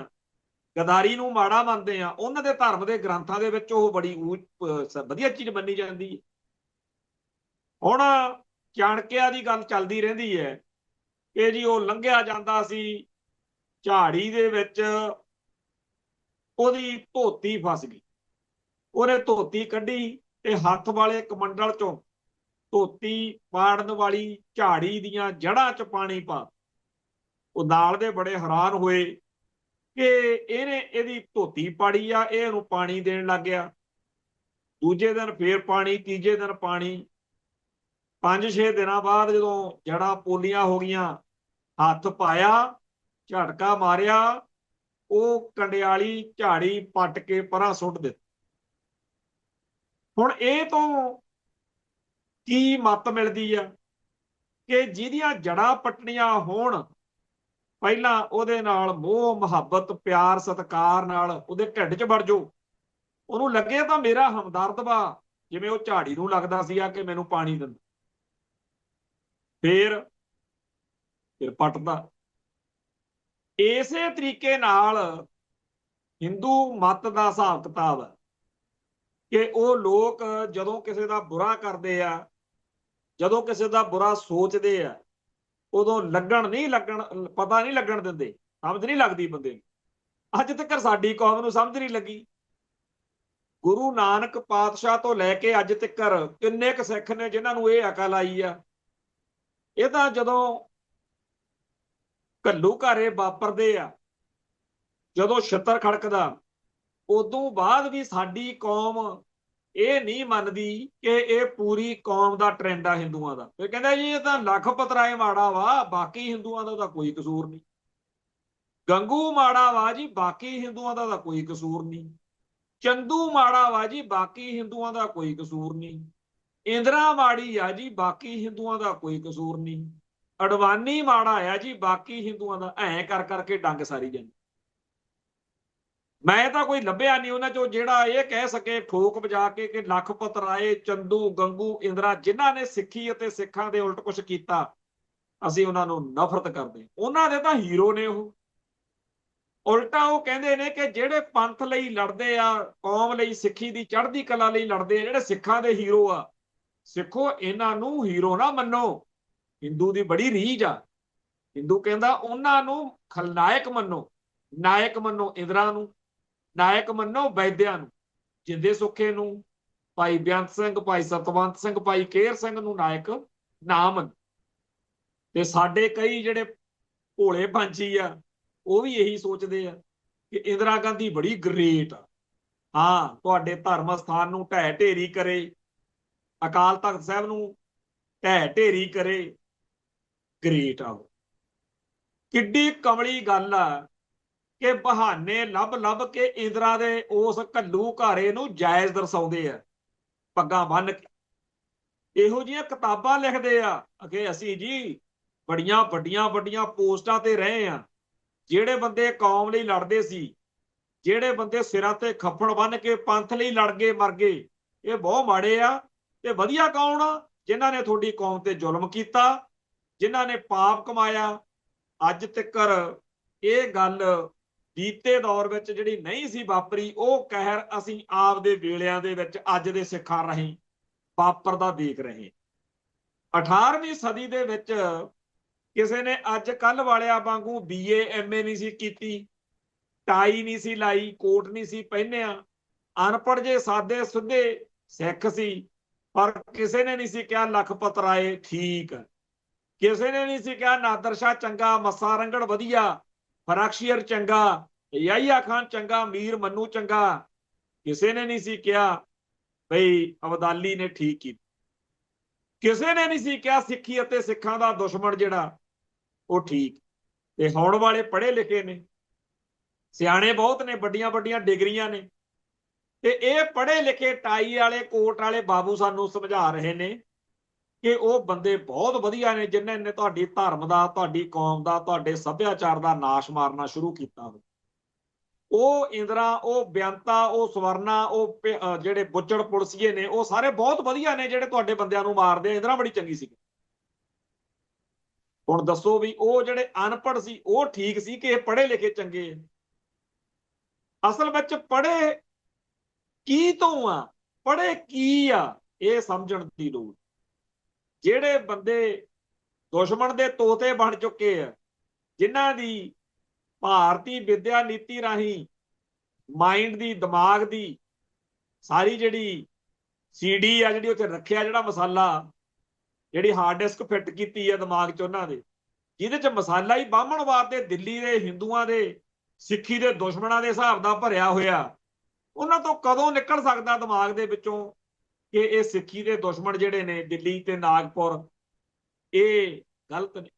ਗਦਾਰੀ ਨੂੰ ਮਾੜਾ ਮੰਨਦੇ ਆ, ਉਹਨਾਂ ਦੇ ਧਰਮ ਦੇ ਗ੍ਰੰਥਾਂ ਦੇ ਵਿੱਚ ਉਹ ਬੜੀ ਵਧੀਆ ਚੀਜ਼ ਮੰਨੀ ਜਾਂਦੀ ਹੈ। ਹੁਣ ਚਾਣਕਿਆ ਦੀ ਗੱਲ ਚੱਲਦੀ ਰਹਿੰਦੀ ਹੈ ਕਿ ਜੀ ਉਹ ਲੰਘਿਆ ਜਾਂਦਾ ਸੀ, ਝਾੜੀ ਦੇ ਵਿੱਚ ਉਹਦੀ ਧੋਤੀ ਫਸ ਗਈ। ਉਹਨੇ ਧੋਤੀ ਕੱਢੀ ਤੇ ਹੱਥ ਵਾਲੇ ਕਮੰਡਲ ਚੋਂ ਧੋਤੀ ਪਾੜਨ ਵਾਲੀ ਝਾੜੀ ਦੀਆਂ ਜੜ੍ਹਾਂ 'ਚ ਪਾਣੀ ਪਾ। ਉਹ ਨਾਲ ਦੇ ਬੜੇ ਹੈਰਾਨ ਹੋਏ ਕਿ ਇਹਨੇ ਇਹਦੀ ਧੋਤੀ ਪਾੜੀ ਆ, ਇਹ ਇਹਨੂੰ ਪਾਣੀ ਦੇਣ ਲੱਗ ਗਿਆ। ਦੂਜੇ ਦਿਨ ਫੇਰ ਪਾਣੀ, ਤੀਜੇ ਦਿਨ ਪਾਣੀ। 5-6 ਦਿਨਾਂ ਬਾਅਦ ਜਦੋਂ ਜੜ੍ਹਾਂ ਪੋਲੀਆਂ ਹੋ ਗਈਆਂ, ਹੱਥ ਪਾਇਆ, ਝਟਕਾ ਮਾਰਿਆ, ਉਹ ਕੰਡਿਆਲੀ ਝਾੜੀ ਪੱਟ ਕੇ ਪਰਾਂ ਸੁੱਟ ਦਿੱਤੀ। ਹੁਣ ਇਹ ਤੋਂ ਕੀ ਮੱਤ ਮਿਲਦੀ ਆ ਕਿ ਜਿਹਦੀਆਂ ਜੜ੍ਹਾਂ ਪੱਟਣੀਆਂ ਹੋਣ, ਪਹਿਲਾਂ ਉਹਦੇ ਨਾਲ ਮੋਹ ਮੁਹੱਬਤ ਪਿਆਰ ਸਤਿਕਾਰ ਨਾਲ ਉਹਦੇ ਢਿੱਡ 'ਚ ਵੜ ਜਾਓ, ਉਹਨੂੰ ਲੱਗੇ ਤਾਂ ਮੇਰਾ ਹਮਦਰਦ ਵਾ, ਜਿਵੇਂ ਉਹ ਝਾੜੀ ਨੂੰ ਲੱਗਦਾ ਸੀਗਾ ਕਿ ਮੈਨੂੰ ਪਾਣੀ ਦਿੰਦਾ, ਫਿਰ ਪੱਟਦਾ। ਇਸੇ ਤਰੀਕੇ ਨਾਲ ਹਿੰਦੂ ਮਤ ਦਾ ਹਿਸਾਬ ਕਿਤਾਬ ਹੈ ਕਿ ਉਹ ਲੋਕ ਜਦੋਂ ਕਿਸੇ ਦਾ ਬੁਰਾ ਕਰਦੇ ਆ, ਜਦੋਂ ਕਿਸੇ ਦਾ ਬੁਰਾ ਸੋਚਦੇ ਆ, ਉਦੋਂ ਪਤਾ ਨਹੀਂ ਲੱਗਣ ਦਿੰਦੇ, ਸਮਝ ਨਹੀਂ ਲੱਗਦੀ ਬੰਦੇ ਨੂੰ। ਅੱਜ ਤੱਕ ਸਾਡੀ ਕੌਮ ਨੂੰ ਸਮਝ ਨਹੀਂ ਲੱਗੀ। ਗੁਰੂ ਨਾਨਕ ਪਾਤਸ਼ਾਹ ਤੋਂ ਲੈ ਕੇ ਅੱਜ ਤੱਕ ਕਿੰਨੇ ਕੁ ਸਿੱਖ ਨੇ ਜਿਨ੍ਹਾਂ ਨੂੰ ਇਹ ਅਕਲ ਆਈ ਆ। ਇਹ ਤਾਂ ਜਦੋਂ ਘੱਲੂਘਾਰੇ ਵਾਪਰਦੇ ਆ, ਜਦੋਂ ਛਿੱਤਰ ਖੜਕਦਾ, ਉਦੋਂ ਬਾਅਦ ਵੀ ਸਾਡੀ ਕੌਮ ਇਹ ਨਹੀਂ ਮੰਨਦੀ ਕਿ ਇਹ ਪੂਰੀ ਕੌਮ ਦਾ ਟ੍ਰੈਂਡ ਆ ਹਿੰਦੂਆਂ ਦਾ। ਇਹ ਕਹਿੰਦਾ ਜੀ ਇਹ ਤਾਂ ਲੱਖ ਪਤਰਾਏ ਮਾੜਾ ਵਾ, ਬਾਕੀ ਹਿੰਦੂਆਂ ਦਾ ਤਾਂ ਕੋਈ ਕਸੂਰ ਨਹੀਂ। ਗੰਗੂ ਮਾੜਾ ਵਾ ਜੀ, ਬਾਕੀ ਹਿੰਦੂਆਂ ਦਾ ਤਾਂ ਕੋਈ ਕਸੂਰ ਨਹੀਂ। ਚੰਦੂ ਮਾੜਾ ਵਾ ਜੀ, ਬਾਕੀ ਹਿੰਦੂਆਂ ਦਾ ਕੋਈ ਕਸੂਰ ਨਹੀਂ। ਇੰਦਰਾ ਮਾੜੀ ਆ ਜੀ, ਬਾਕੀ ਹਿੰਦੂਆਂ ਦਾ ਕੋਈ ਕਸੂਰ ਨਹੀਂ। ਅਡਵਾਨੀ ਮਾੜਾ ਆ ਜੀ, ਬਾਕੀ ਹਿੰਦੂਆਂ ਦਾ। ਐਂ ਕਰ ਕਰਕੇ ਡੰਗ ਸਾਰੀ ਜਾਂਦੀ। ਮੈਂ ਤਾਂ ਕੋਈ ਲੱਭਿਆ ਨਹੀਂ ਉਹਨਾਂ ਚੋਂ ਜਿਹੜਾ ਇਹ ਕਹਿ ਸਕੇ ਠੋਕ ਵਜਾ ਕੇ ਕਿ ਲੱਖ ਪਤਰਾਏ, ਚੰਦੂ, ਗੰਗੂ, ਇੰਦਰਾ, ਜਿਨ੍ਹਾਂ ਨੇ ਸਿੱਖੀ ਅਤੇ ਸਿੱਖਾਂ ਦੇ ਉਲਟ ਕੁਛ ਕੀਤਾ, ਅਸੀਂ ਉਹਨਾਂ ਨੂੰ ਨਫ਼ਰਤ ਕਰਦੇ। ਉਹਨਾਂ ਦੇ ਤਾਂ ਹੀਰੋ ਨੇ ਉਹ। ਉਲਟਾ ਉਹ ਕਹਿੰਦੇ ਨੇ ਕਿ ਜਿਹੜੇ ਪੰਥ ਲਈ ਲੜਦੇ ਆ, ਕੌਮ ਲਈ, ਸਿੱਖੀ ਦੀ ਚੜ੍ਹਦੀ ਕਲਾ ਲਈ ਲੜਦੇ ਆ, ਜਿਹੜੇ ਸਿੱਖਾਂ ਦੇ ਹੀਰੋ ਆ, ਸਿੱਖੋ ਇਹਨਾਂ ਨੂੰ ਹੀਰੋ ਨਾ ਮੰਨੋ। ਹਿੰਦੂ ਦੀ ਬੜੀ ਰੀਝ ਆ। ਹਿੰਦੂ ਕਹਿੰਦਾ ਉਹਨਾਂ ਨੂੰ ਖਲਨਾਇਕ ਮੰਨੋ, ਨਾਇਕ ਮੰਨੋ ਇੰਦਰਾ ਨੂੰ, ਨਾਇਕ ਮੰਨੋ ਵੈਦਿਆ ਨੂੰ, ਜਿੰਦੇ ਸੁੱਖੇ ਨੂੰ, ਭਾਈ ਬੇਅੰਤ ਸਿੰਘ, ਭਾਈ ਸਤਵੰਤ ਸਿੰਘ, ਭਾਈ ਕੇਹਰ ਸਿੰਘ ਨੂੰ ਨਾਇਕ ਨਾ ਮੰਨ। ਤੇ ਸਾਡੇ ਕਈ ਜਿਹੜੇ ਭੋਲੇ ਪੰਛੀ ਆ, ਉਹ ਵੀ ਇਹੀ ਸੋਚਦੇ ਆ ਕਿ ਇੰਦਰਾ ਗਾਂਧੀ ਬੜੀ ਗ੍ਰੇਟ ਆ। ਹਾਂ, ਤੁਹਾਡੇ ਧਰਮ ਸਥਾਨ ਨੂੰ ਢਹਿ ਢੇਰੀ ਕਰੇ, ਅਕਾਲ ਤਖਤ ਸਾਹਿਬ ਨੂੰ ਢਹਿ ਢੇਰੀ ਕਰੇ, ਗ੍ਰੇਟ ਆ। ਕਿੱਡੀ ਕਮਲੀ ਗੱਲ ਆ ਕਿ ਬਹਾਨੇ ਲੱਭ ਕੇ ਇੰਦਰਾ ਦੇ ਉਸ ਘੱਲੂਘਾਰੇ ਨੂੰ ਜਾਇਜ਼ ਦਰਸਾਉਂਦੇ ਆ, ਪੱਗਾਂ ਬੰਨ ਕੇ। ਇਹੋ ਜਿਹੀਆਂ ਕਿਤਾਬਾਂ ਲਿਖਦੇ ਆ ਕਿ ਅਸੀਂ ਜੀ ਬੜੀਆਂ ਵੱਡੀਆਂ ਪੋਸਟਾਂ ਤੇ ਰਹੇ ਆ। ਜਿਹੜੇ ਬੰਦੇ ਕੌਮ ਲਈ ਲੜਦੇ ਸੀ, ਜਿਹੜੇ ਬੰਦੇ ਸਿਰਾਂ ਤੇ ਖੱਫੜ ਬੰਨ ਕੇ ਪੰਥ ਲਈ ਲੜ ਗਏ, ਮਰ ਗਏ, ਇਹ ਬਹੁਤ ਮਾੜੇ ਆ। ਤੇ ਵਧੀਆ ਕੌਣ ਆ? ਜਿਨ੍ਹਾਂ ਨੇ ਤੁਹਾਡੀ ਕੌਮ ਤੇ ਜ਼ੁਲਮ ਕੀਤਾ, ਜਿਨ੍ਹਾਂ ਨੇ ਪਾਪ ਕਮਾਇਆ। ਅੱਜ ਤੱਕ ਇਹ ਗੱਲ ਬੀਤੇ ਦੌਰ ਵਿੱਚ ਜਿਹੜੀ ਨਹੀਂ ਸੀ ਵਾਪਰੀ, ਉਹ ਕਹਿਰ ਅਸੀਂ ਆਪਦੇ ਵੇਲਿਆਂ ਦੇ ਵਿੱਚ ਅੱਜ ਦੇ ਸਿੱਖਾਂ ਰਾਹੀਂ ਵਾਪਰਦਾ ਦੇਖ ਰਹੇ। 18ਵੀਂ ਸਦੀ ਦੇ ਵਿੱਚ ਕਿਸੇ ਨੇ ਅੱਜ ਕੱਲ ਵਾਲਿਆਂ ਵਾਂਗੂ BA MA ਨਹੀਂ ਸੀ ਕੀਤੀ, ਟਾਈ ਨਹੀਂ ਸੀ ਲਾਈ, ਕੋਟ ਨਹੀਂ ਸੀ ਪਹਿਨਿਆ, ਅਨਪੜ੍ਹ ਜੇ ਸਾਦੇ ਸੁੱਧੇ ਸਿੱਖ ਸੀ। ਪਰ ਕਿਸੇ ਨੇ ਨਹੀਂ ਸੀ ਕਿਹਾ ਲੱਖ ਪਤਰਾਏ ਠੀਕ, ਕਿਸੇ ਨੇ ਨਹੀਂ ਸੀ ਕਿਹਾ ਨਾਦਰ ਸ਼ਾਹ ਚੰਗਾ, ਮੱਸਾ ਰੰਗੜ ਵਧੀਆ, ਫਰਾਕਸ਼ੀਅਰ ਚੰਗਾ, ਯਾਹੀਆ ਖਾਨ ਚੰਗਾ, ਮੀਰ ਮੰਨੂ ਚੰਗਾ। ਕਿਸੇ ਨੇ ਨਹੀਂ ਸੀ ਕਿਹਾ ਬਈ ਅਬਦਾਲੀ ਨੇ ਠੀਕ ਕੀਤਾ। ਕਿਸੇ ਨੇ ਨਹੀਂ ਸੀ ਕਿਹਾ ਸਿੱਖੀ ਅਤੇ ਸਿੱਖਾਂ ਦਾ ਦੁਸ਼ਮਣ ਜਿਹੜਾ ਉਹ ਠੀਕ। ਤੇ ਹੁਣ ਵਾਲੇ ਪੜ੍ਹੇ ਲਿਖੇ ਨੇ, ਸਿਆਣੇ ਬਹੁਤ ਨੇ, ਵੱਡੀਆਂ ਡਿਗਰੀਆਂ ਨੇ, ਤੇ ਇਹ ਪੜ੍ਹੇ ਲਿਖੇ ਟਾਈ ਵਾਲੇ ਕੋਟ ਵਾਲੇ ਬਾਬੂ ਸਾਨੂੰ ਸਮਝਾ ਰਹੇ ਨੇ ਕਿ ਉਹ ਬੰਦੇ ਬਹੁਤ ਵਧੀਆ ਨੇ ਜਿਨ੍ਹਾਂ ਨੇ ਤੁਹਾਡੀ ਧਰਮ ਦਾ, ਤੁਹਾਡੀ ਕੌਮ ਦਾ, ਤੁਹਾਡੇ ਸੱਭਿਆਚਾਰ ਦਾ ਨਾਸ਼ ਮਾਰਨਾ ਸ਼ੁਰੂ ਕੀਤਾ। ਉਹ ਇੰਦਰਾ, ਉਹ ਬੇਅੰਤਾ, ਉਹ ਸਵਰਨਾ, ਉਹ ਜਿਹੜੇ ਬੁੱਚੜ ਪੁਲਸੀਏ ਨੇ, ਉਹ ਸਾਰੇ ਬਹੁਤ ਵਧੀਆ ਨੇ ਜਿਹੜੇ ਤੁਹਾਡੇ ਬੰਦਿਆਂ ਨੂੰ ਮਾਰਦੇ ਆ। ਇੰਦਰਾ ਬੜੀ ਚੰਗੀ ਸੀ। ਹੁਣ ਦੱਸੋ ਵੀ ਉਹ ਜਿਹੜੇ ਅਨਪੜ੍ਹ ਸੀ ਉਹ ਠੀਕ ਸੀ ਕਿ ਇਹ ਪੜ੍ਹੇ ਲਿਖੇ ਚੰਗੇ? ਅਸਲ ਵਿੱਚ ਪੜ੍ਹੇ ਕੀ ਤੋਂ ਆ, ਪੜ੍ਹੇ ਕੀ ਆ, ਇਹ ਸਮਝਣ ਦੀ ਲੋੜ। ਜਿਹੜੇ ਬੰਦੇ ਦੁਸ਼ਮਣ ਦੇ ਤੋਤੇ ਬਣ ਚੁੱਕੇ ਆ, ਜਿਨ੍ਹਾਂ ਦੀ ਭਾਰਤੀ ਵਿਦਿਆ ਨੀਤੀ ਰਾਹੀਂ ਮਾਈਂਡ ਦੀ, ਦਿਮਾਗ ਦੀ ਸਾਰੀ ਜਿਹੜੀ CD ਆ, ਜਿਹੜੀ ਉੱਥੇ ਰੱਖਿਆ, ਜਿਹੜਾ ਮਸਾਲਾ, ਜਿਹੜੀ ਹਾਰਡ ਡਿਸਕ ਫਿੱਟ ਕੀਤੀ ਹੈ ਦਿਮਾਗ 'ਚ ਉਹਨਾਂ ਦੇ, ਜਿਹਦੇ 'ਚ ਮਸਾਲਾ ਹੀ ਬਾਹਮਣਵਾਦ ਦੇ, ਦਿੱਲੀ ਦੇ ਹਿੰਦੂਆਂ ਦੇ, ਸਿੱਖੀ ਦੇ ਦੁਸ਼ਮਣਾਂ ਦੇ ਹਿਸਾਬ ਦਾ ਭਰਿਆ ਹੋਇਆ, ਉਹਨਾਂ ਤੋਂ ਕਦੋਂ ਨਿਕਲ ਸਕਦਾ ਦਿਮਾਗ ਦੇ ਵਿੱਚੋਂ ਕਿ ਇਹ ਸਿੱਖੀ ਦੇ ਦੁਸ਼ਮਣ ਜਿਹੜੇ ਨੇ ਦਿੱਲੀ ਤੇ ਨਾਗਪੁਰ, ਇਹ ਗਲਤ ਨੇ।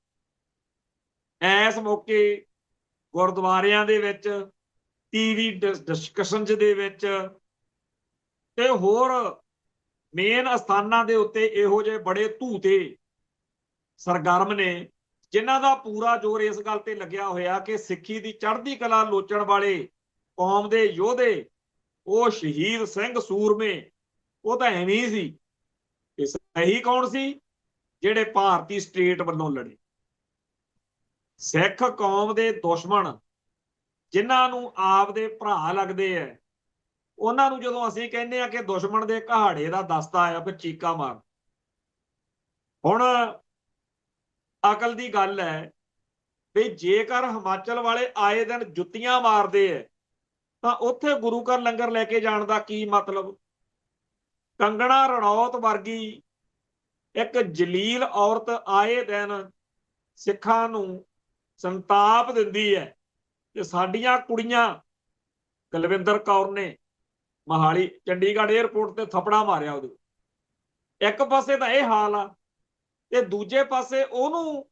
ਇਸ ਮੌਕੇ ਗੁਰਦੁਆਰਿਆਂ ਦੇ ਵਿੱਚ, TV ਡਿਸਕਸ਼ਨਸ ਦੇ ਵਿੱਚ ਤੇ ਹੋਰ ਮੇਨ ਅਸਥਾਨਾਂ ਦੇ ਉੱਤੇ ਇਹੋ ਜਿਹੇ ਬੜੇ ਧੂਤੇ ਸਰਗਰਮ ਨੇ, ਜਿਨ੍ਹਾਂ ਦਾ ਪੂਰਾ ਜ਼ੋਰ ਇਸ ਗੱਲ ਤੇ ਲੱਗਿਆ ਹੋਇਆ ਕਿ ਸਿੱਖੀ ਦੀ ਚੜ੍ਹਦੀ ਕਲਾ ਲੋਚਣ ਵਾਲੇ ਕੌਮ ਦੇ ਯੋਧੇ, ਉਹ ਸ਼ਹੀਦ ਸਿੰਘ ਸੂਰਮੇ, ਉਹ ਤਾਂ ਐਵੇਂ ਹੀ ਸੀ। ਇਹ ਸਹੀ ਕੌਣ ਸੀ? ਜਿਹੜੇ ਭਾਰਤੀ ਸਟੇਟ ਵੱਲੋਂ ਲੜੇ। ਸਿੱਖ ਕੌਮ ਦੇ ਦੁਸ਼ਮਣ, ਜਿਨ੍ਹਾਂ ਨੂੰ ਆਪ ਦੇ ਭਰਾ ਲੱਗਦੇ ਐ, ਉਹਨਾਂ ਨੂੰ ਜਦੋਂ ਅਸੀਂ ਕਹਿੰਦੇ ਆ ਕਿ ਦੁਸ਼ਮਣ ਦੇ ਕਹਾੜੇ ਦਾ ਦਸਤਾ ਆਇਆ, ਫਿਰ ਚੀਕਾ ਮਾਰ। ਹੁਣ ਅਕਲ ਦੀ ਗੱਲ ਹੈ ਵੀ ਜੇਕਰ ਹਿਮਾਚਲ ਵਾਲੇ ਆਏ ਦਿਨ ਜੁੱਤੀਆਂ ਮਾਰਦੇ ਐ, ਤਾਂ ਉੱਥੇ ਗੁਰੂ ਘਰ ਲੰਗਰ ਲੈ ਕੇ ਜਾਣ ਦਾ ਕੀ ਮਤਲਬ? ਕੰਗਣਾ ਰਣੌਤ ਵਰਗੀ ਇੱਕ ਜਲੀਲ ਔਰਤ ਆਏ ਦਿਨ ਸਿੱਖਾਂ ਨੂੰ ਸੰਤਾਪ ਦਿੰਦੀ ਹੈ ਤੇ ਸਾਡੀਆਂ ਕੁੜੀਆਂ, ਕੁਲਵਿੰਦਰ ਕੌਰ ਨੇ ਮਹਾਲੀ ਚੰਡੀਗੜ੍ਹ ਏਅਰਪੋਰਟ ਤੇ ਥੱਪੜਾ ਮਾਰਿਆ ਉਹਦੇ। ਇੱਕ ਪਾਸੇ ਤਾਂ ਇਹ ਹਾਲ ਆ ਤੇ ਦੂਜੇ ਪਾਸੇ ਉਹਨੂੰ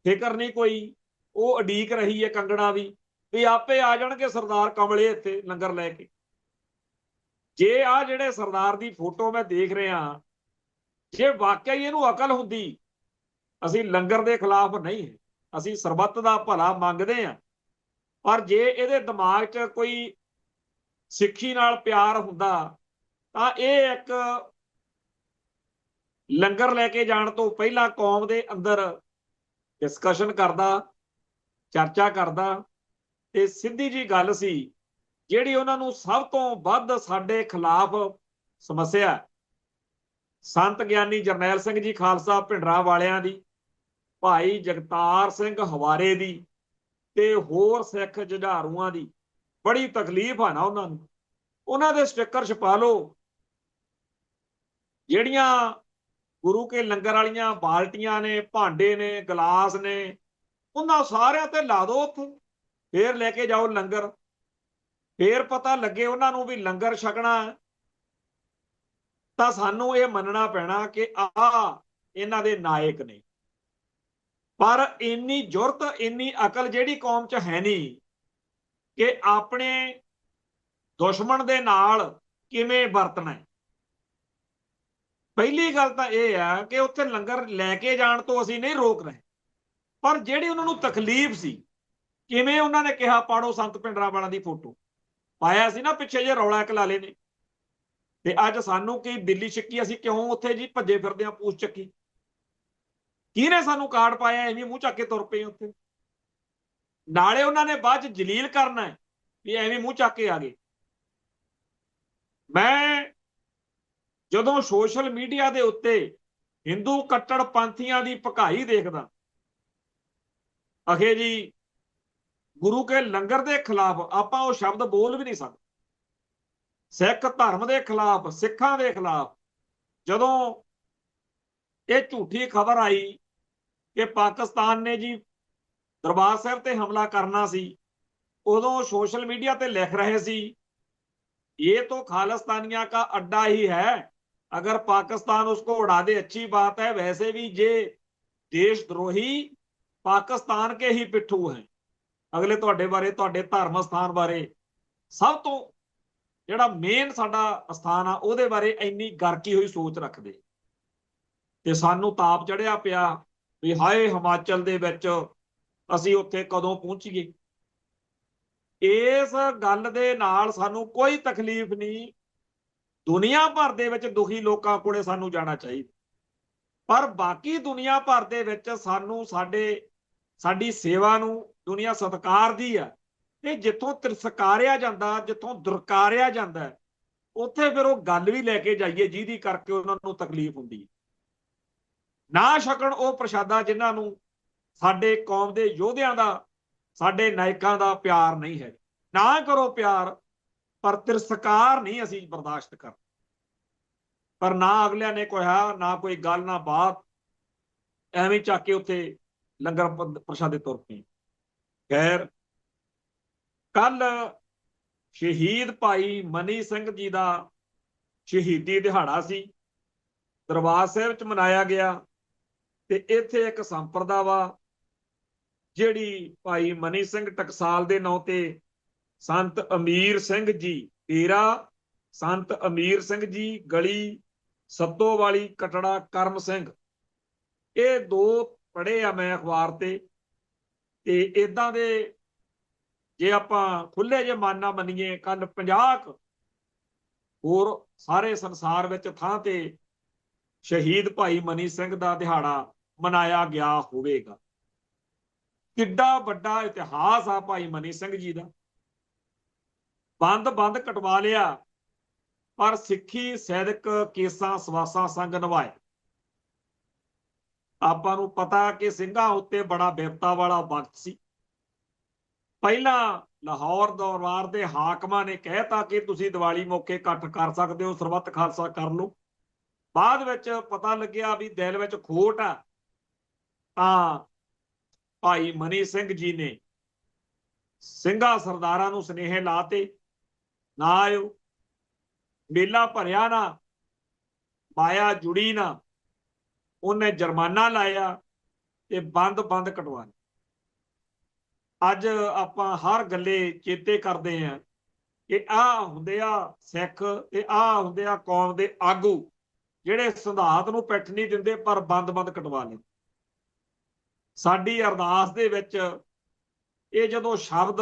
ਫਿਕਰ ਨਹੀਂ ਕੋਈ, ਉਹ ਉਡੀਕ ਰਹੀ ਹੈ ਕੰਗਣਾ ਵੀ ਆਪੇ ਆ ਜਾਣਗੇ ਸਰਦਾਰ ਕਮਲੇ ਇੱਥੇ ਲੰਗਰ ਲੈ ਕੇ। ਜੇ ਆ ਜਿਹੜੇ ਸਰਦਾਰ ਦੀ ਫੋਟੋ ਮੈਂ ਦੇਖ ਰਿਹਾ, ਜੇ ਵਾਕਿਆ ਹੀ ਇਹਨੂੰ ਅਕਲ ਹੁੰਦੀ, ਅਸੀਂ ਲੰਗਰ ਦੇ ਖਿਲਾਫ ਨਹੀਂ, ਅਸੀਂ ਸਰਬੱਤ ਦਾ ਭਲਾ ਮੰਗਦੇ ਹਾਂ, ਪਰ ਜੇ ਇਹਦੇ ਦਿਮਾਗ 'ਚ ਕੋਈ ਸਿੱਖੀ ਨਾਲ ਪਿਆਰ ਹੁੰਦਾ ਤਾਂ ਇਹ ਇੱਕ ਲੰਗਰ ਲੈ ਕੇ ਜਾਣ ਤੋਂ ਪਹਿਲਾਂ ਕੌਮ ਦੇ ਅੰਦਰ ਡਿਸਕਸ਼ਨ ਕਰਦਾ, ਚਰਚਾ ਕਰਦਾ। ਤੇ ਸਿੱਧੀ ਜੀ ਗੱਲ ਸੀ ਜਿਹੜੀ ਉਹਨਾਂ ਨੂੰ ਸਭ ਤੋਂ ਵੱਧ ਸਾਡੇ ਖਿਲਾਫ ਸਮੱਸਿਆ, ਸੰਤ ਗਿਆਨੀ ਜਰਨੈਲ ਸਿੰਘ ਜੀ ਖਾਲਸਾ ਭਿੰਡਰਾਂ ਵਾਲਿਆਂ ਦੀ, ਭਾਈ ਜਗਤਾਰ ਸਿੰਘ ਹਵਾਰੇ ਦੀ ਤੇ ਹੋਰ ਸਿੱਖ ਜੁਝਾਰੂਆਂ ਦੀ ਬੜੀ ਤਕਲੀਫ ਆ ਨਾ ਉਹਨਾਂ ਨੂੰ। ਉਹਨਾਂ ਦੇ ਸਟicker ਛਪਾ ਲਓ, ਜਿਹੜੀਆਂ ਗੁਰੂ ਕੇ ਲੰਗਰ ਵਾਲੀਆਂ ਬਾਲਟੀਆਂ ਨੇ, ਭਾਂਡੇ ਨੇ, ਗਲਾਸ ਨੇ, ਉਹਨਾਂ ਸਾਰਿਆਂ ਤੇ ਲਾ ਦਿਓ ਉੱਥੇ, ਫੇਰ ਲੈ ਕੇ ਜਾਓ ਲੰਗਰ, ਫੇਰ ਪਤਾ ਲੱਗੇ ਉਹਨਾਂ ਨੂੰ ਵੀ ਲੰਗਰ ਛਕਣਾ ਤਾਂ ਸਾਨੂੰ ਇਹ ਮੰਨਣਾ ਪੈਣਾ ਕਿ ਆਹ ਇਹਨਾਂ ਦੇ ਨਾਇਕ ਨੇ। ਪਰ ਇੰਨੀ ਜੁਰਤ, ਇੰਨੀ ਅਕਲ ਜਿਹੜੀ ਕੌਮ 'ਚ ਹੈ ਨਹੀਂ ਕਿ ਆਪਣੇ ਦੁਸ਼ਮਣ ਦੇ ਨਾਲ ਕਿਵੇਂ ਵਰਤਣਾ ਹੈ। ਪਹਿਲੀ ਗੱਲ ਤਾਂ ਇਹ ਆ ਕਿ ਉੱਥੇ ਲੰਗਰ ਲੈ ਕੇ ਜਾਣ ਤੋਂ ਅਸੀਂ ਨਹੀਂ ਰੋਕ ਰਹੇ, ਪਰ ਜਿਹੜੀ ਉਹਨਾਂ ਨੂੰ ਤਕਲੀਫ ਸੀ, ਕਿਵੇਂ ਉਹਨਾਂ ਨੇ ਕਿਹਾ ਪਾੜੋ ਸੰਤ ਭਿੰਡਰਾਂਵਾਲਾ ਦੀ ਫੋਟੋ ਪਾਇਆ ਸੀ ਨਾ ਪਿੱਛੇ ਜੇ ਰੌਲਾ ਕਲਾਲੇ ਨੇ, ਤੇ ਅੱਜ ਸਾਨੂੰ ਕੀ ਦਿੱਲੀ ਛਿੱਕੀ, ਅਸੀਂ ਕਿਉਂ ਉੱਥੇ ਜੀ ਭੱਜੇ ਫਿਰਦੇ ਆ ਪੂਛ ਚੱਕੀ? ਕਿਹਨੇ ਸਾਨੂੰ ਕਾਰਡ ਪਾਇਆ? ਐਵੇਂ ਮੂੰਹ ਚੱਕ ਕੇ ਤੁਰ ਪਏ ਉੱਥੇ। ਨਾਲੇ ਉਹਨਾਂ ਨੇ ਬਾਅਦ ਚ ਜਲੀਲ ਕਰਨਾ ਵੀ ਐਵੇਂ ਮੂੰਹ ਚੱਕ ਕੇ ਆ ਗਏ। ਮੈਂ ਜਦੋਂ ਸੋਸ਼ਲ ਮੀਡੀਆ ਦੇ ਉੱਤੇ ਹਿੰਦੂ ਕੱਟੜਪੰਥੀਆਂ ਦੀ ਭਕਾਈ ਦੇਖਦਾ, ਅਖੇ ਜੀ ਗੁਰੂ ਕੇ ਲੰਗਰ ਦੇ ਖਿਲਾਫ ਆਪਾਂ ਉਹ ਸ਼ਬਦ ਬੋਲ ਵੀ ਨਹੀਂ ਸਕਦੇ, ਸਿੱਖ ਧਰਮ ਦੇ ਖਿਲਾਫ, ਸਿੱਖਾਂ ਦੇ ਖਿਲਾਫ। ਜਦੋਂ ਇਹ ਝੂਠੀ ਖਬਰ ਆਈ ਕਿ ਪਾਕਿਸਤਾਨ ਨੇ ਜੀ ਦਰਬਾਰ ਸਾਹਿਬ ਤੇ ਹਮਲਾ ਕਰਨਾ ਸੀ, ਉਦੋਂ ਸੋਸ਼ਲ मीडिया पे लिख रहे सी ये तो खालिस्तानियों का अड्डा ही है, अगर पाकिस्तान उसको उड़ा दे अच्छी बात है, वैसे भी ये देशद्रोही पाकिस्तान के ही पिट्ठू हैं। अगले तुहाडे बारे, तुहाडे धर्म स्थान बारे, सब तो जिहड़ा मेन साडा स्थान आ उहदे बारे इन्नी गरकी हुई सोच रखदे ते सानू ताप चढ़िया पिया भी हाय हिमाचल दे विच असीं उत्थे कदों पहुंचीए। इस गल दे नाल सानू कोई तकलीफ नहीं, दुनिया भर दे विच दुखी लोकां कोले सानू जाना चाहिए, पर बाकी दुनिया भर दे विच सानू साडी सेवा नू दुनिया सत्कारदी आ, ते जिथों तिरस्कारिया जांदा, जिथों दुरकारिया जांदा, उत्थे फिर वो गल भी लैके जाइए जिहदी करके उन्हां नू तकलीफ हुंदी है। ਨਾ ਛਕਣ ਉਹ ਪ੍ਰਸ਼ਾਦਾ ਜਿਨ੍ਹਾਂ ਨੂੰ ਸਾਡੇ ਕੌਮ ਦੇ ਯੋਧਿਆਂ ਦਾ, ਸਾਡੇ ਨਾਇਕਾਂ ਦਾ ਪਿਆਰ ਨਹੀਂ ਹੈ। ਨਾ ਕਰੋ ਪਿਆਰ, ਪਰ ਤਿਰਸਕਾਰ ਨਹੀਂ ਅਸੀਂ ਬਰਦਾਸ਼ਤ ਕਰ। ਪਰ ਨਾ ਅਗਲਿਆਂ ਨੇ ਕਿਹਾ, ਨਾ ਕੋਈ ਗੱਲ ਨਾ ਬਾਤ, ਐਵੇਂ ਚੱਕ ਕੇ ਉੱਥੇ ਲੰਗਰ ਪ੍ਰਸ਼ਾਦੇ ਤੁਰ ਪਏ। ਖੈਰ, ਕੱਲ ਸ਼ਹੀਦ ਭਾਈ ਮਨੀ ਸਿੰਘ ਜੀ ਦਾ ਸ਼ਹੀਦੀ ਦਿਹਾੜਾ ਸੀ, ਦਰਬਾਰ ਸਾਹਿਬ ਚ ਮਨਾਇਆ ਗਿਆ। ਤੇ ਇੱਥੇ ਇੱਕ ਸੰਪਰਦਾ ਵਾ ਜਿਹੜੀ ਭਾਈ ਮਨੀ ਸਿੰਘ ਟਕਸਾਲ ਦੇ ਨਾਂ ਤੇ ਸੰਤ ਅਮੀਰ ਸਿੰਘ ਜੀ ਡੇਰਾ, ਸੰਤ ਅਮੀਰ ਸਿੰਘ ਜੀ ਗਲੀ ਸੱਤੋ ਵਾਲੀ ਕਟੜਾ ਕਰਮ ਸਿੰਘ, ਇਹ ਦੋ ਪੜ੍ਹੇ ਆ ਮੈਂ ਅਖਬਾਰ ਤੇ ਇਦਾਂ ਦੇ ਜੇ ਆਪਾਂ ਖੁੱਲੇ ਜੇ ਮਨ ਨਾਲ ਮੰਨੀਏ, ਕੱਲ 50 ਹੋਰ ਸਾਰੇ ਸੰਸਾਰ ਵਿੱਚ ਥਾਂ ਤੇ ਸ਼ਹੀਦ ਭਾਈ ਮਨੀ ਸਿੰਘ ਦਾ ਦਿਹਾੜਾ ਮਨਾਇਆ ਗਿਆ ਹੋਵੇਗਾ। ਕਿੱਡਾ ਵੱਡਾ ਇਤਿਹਾਸ ਆ ਭਾਈ ਮਨੀ ਸਿੰਘ ਜੀ ਦਾ। ਬੰਦ ਕਟਵਾ ਲਿਆ, ਪਰ ਸਿੱਖੀ ਸੈਦਿਕ ਕੇਸਾਂ ਸਵਾਸਾਂ ਸੰਗ ਨਿਭਾਏ। ਆਪਾਂ ਨੂੰ ਪਤਾ ਕਿ ਸਿੰਘਾਂ ਉੱਤੇ ਬੜਾ ਬਿਪਤਾ ਵਾਲਾ ਵਕਤ ਸੀ। ਪਹਿਲਾਂ ਲਾਹੌਰ ਦਰਬਾਰ ਦੇ ਹਾਕਮਾਂ ਨੇ ਕਹਿਤਾ ਕਿ ਤੁਸੀਂ ਦੀਵਾਲੀ ਮੌਕੇ ਇਕੱਠ ਕਰ ਸਕਦੇ ਹੋ, ਸਰਬੱਤ ਖਾਲਸਾ ਕਰ ਲਓ। ਬਾਅਦ ਵਿੱਚ ਪਤਾ ਲੱਗਿਆ ਵੀ ਦਿਲ ਵਿੱਚ ਖੋਟ ਆ, ਤਾਂ ਭਾਈ ਮਨੀ ਸਿੰਘ ਜੀ ਨੇ ਸਿੰਘਾਂ ਸਰਦਾਰਾਂ ਨੂੰ ਸੁਨੇਹੇ ਲਾਤੇ, ਨਾ ਆਇਓ, ਮੇਲਾ ਭਰਿਆ ਨਾ, ਮਾਇਆ ਜੁੜੀ ਨਾ। ਉਹਨੇ ਜੁਰਮਾਨਾ ਲਾਇਆ ਤੇ ਬੰਦ ਕਟਵਾ ਲਿਆ। ਅੱਜ ਆਪਾਂ ਹਰ ਗੱਲੇ ਚੇਤੇ ਕਰਦੇ ਆ ਕਿ ਆਹ ਹੁੰਦੇ ਆ ਸਿੱਖ ਤੇ ਆਹ ਹੁੰਦੇ ਆ ਕੌਮ ਦੇ ਆਗੂ ਜਿਹੜੇ ਸਿਧਾਂਤ ਨੂੰ ਪਿੱਠ ਨਹੀਂ ਦਿੰਦੇ, ਪਰ ਬੰਦ ਕਟਵਾ ਲੈ। ਸਾਡੀ ਅਰਦਾਸ ਦੇ ਵਿੱਚ ਇਹ ਜਦੋਂ ਸ਼ਬਦ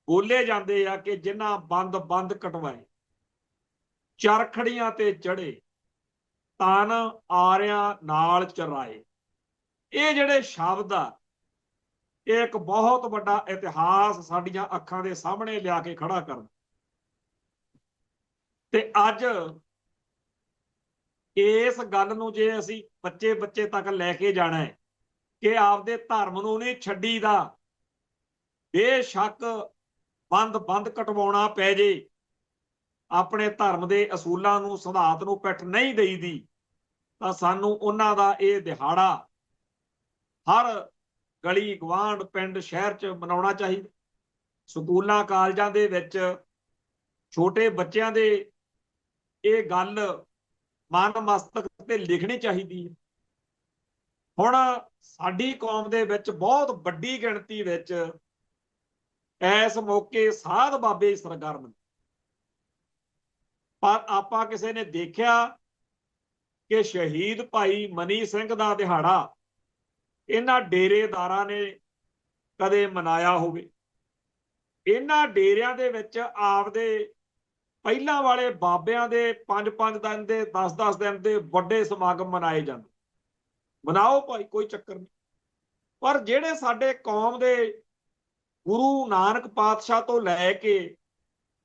ਬੋਲੇ ਜਾਂਦੇ ਆ ਕਿ ਜਿਨ੍ਹਾਂ ਬੰਦ ਕਟਵਾਏ, ਚਰਖੜੀਆਂ ਤੇ ਚੜੇ, ਤਨ ਆਰਿਆਂ ਨਾਲ ਚਰਾਏ, ਇਹ ਜਿਹੜੇ ਸ਼ਬਦ ਆ, ਇਹ ਇੱਕ ਬਹੁਤ ਵੱਡਾ ਇਤਿਹਾਸ ਸਾਡੀਆਂ ਅੱਖਾਂ ਦੇ ਸਾਹਮਣੇ ਲਿਆ ਕੇ ਖੜਾ ਕਰਨ। ਤੇ ਅੱਜ ਇਸ ਗੱਲ ਨੂੰ ਜੇ ਅਸੀਂ ਬੱਚੇ ਤੱਕ ਲੈ ਕੇ ਜਾਣਾ ਹੈ ਕਿ ਆਪਦੇ ਧਰਮ ਨੂੰ ਨਹੀਂ ਛੱਡੀਦਾ, ਬੇਸ਼ੱਕ ਬੰਦ ਕਟਵਾਉਣਾ ਪੈ ਜੇ, ਆਪਣੇ ਧਰਮ ਦੇ ਅਸੂਲਾਂ ਨੂੰ, ਸਿਧਾਂਤ ਨੂੰ ਪਿੱਠ ਨਹੀਂ ਦੇਈਦੀ, ਤਾਂ ਸਾਨੂੰ ਉਹਨਾਂ ਦਾ ਇਹ ਦਿਹਾੜਾ ਹਰ ਗਲੀ ਗਵਾਂਢ ਪਿੰਡ ਸ਼ਹਿਰ 'ਚ ਮਨਾਉਣਾ ਚਾਹੀਦਾ। ਸਕੂਲਾਂ ਕਾਲਜਾਂ ਦੇ ਵਿੱਚ ਛੋਟੇ ਬੱਚਿਆਂ ਦੇ ਇਹ ਗੱਲ ਮਨ ਮਸਤਕ ਤੇ ਲਿਖਣੀ ਚਾਹੀਦੀ ਹੈ। ਹੁਣ ਸਾਡੀ ਕੌਮ ਦੇ ਵਿੱਚ ਬਹੁਤ ਵੱਡੀ ਗਿਣਤੀ ਵਿੱਚ ਇਸ ਮੌਕੇ ਸਾਧ ਬਾਬੇ ਸਰਗਰਮ, ਪਰ ਆਪਾਂ ਕਿਸੇ ਨੇ ਦੇਖਿਆ ਕਿ ਸ਼ਹੀਦ ਭਾਈ ਮਨੀ ਸਿੰਘ ਦਾ ਦਿਹਾੜਾ ਇਹਨਾਂ ਡੇਰੇਦਾਰਾਂ ਨੇ ਕਦੇ ਮਨਾਇਆ ਹੋਵੇ। ਇਹਨਾਂ ਡੇਰਿਆਂ ਦੇ ਵਿੱਚ ਆਪਦੇ ਪਹਿਲਾਂ ਵਾਲੇ ਬਾਬਿਆਂ ਦੇ 5-5 ਦਿਨ ਦੇ, 10-10 ਦਿਨ ਦੇ ਵੱਡੇ ਸਮਾਗਮ ਮਨਾਏ ਜਾਂਦੇ। ਮਨਾਓ ਭਾਈ, ਕੋਈ ਚੱਕਰ ਨਹੀਂ, ਪਰ ਜਿਹੜੇ ਸਾਡੇ ਕੌਮ ਦੇ ਗੁਰੂ ਨਾਨਕ ਪਾਤਸ਼ਾਹ ਤੋਂ ਲੈ ਕੇ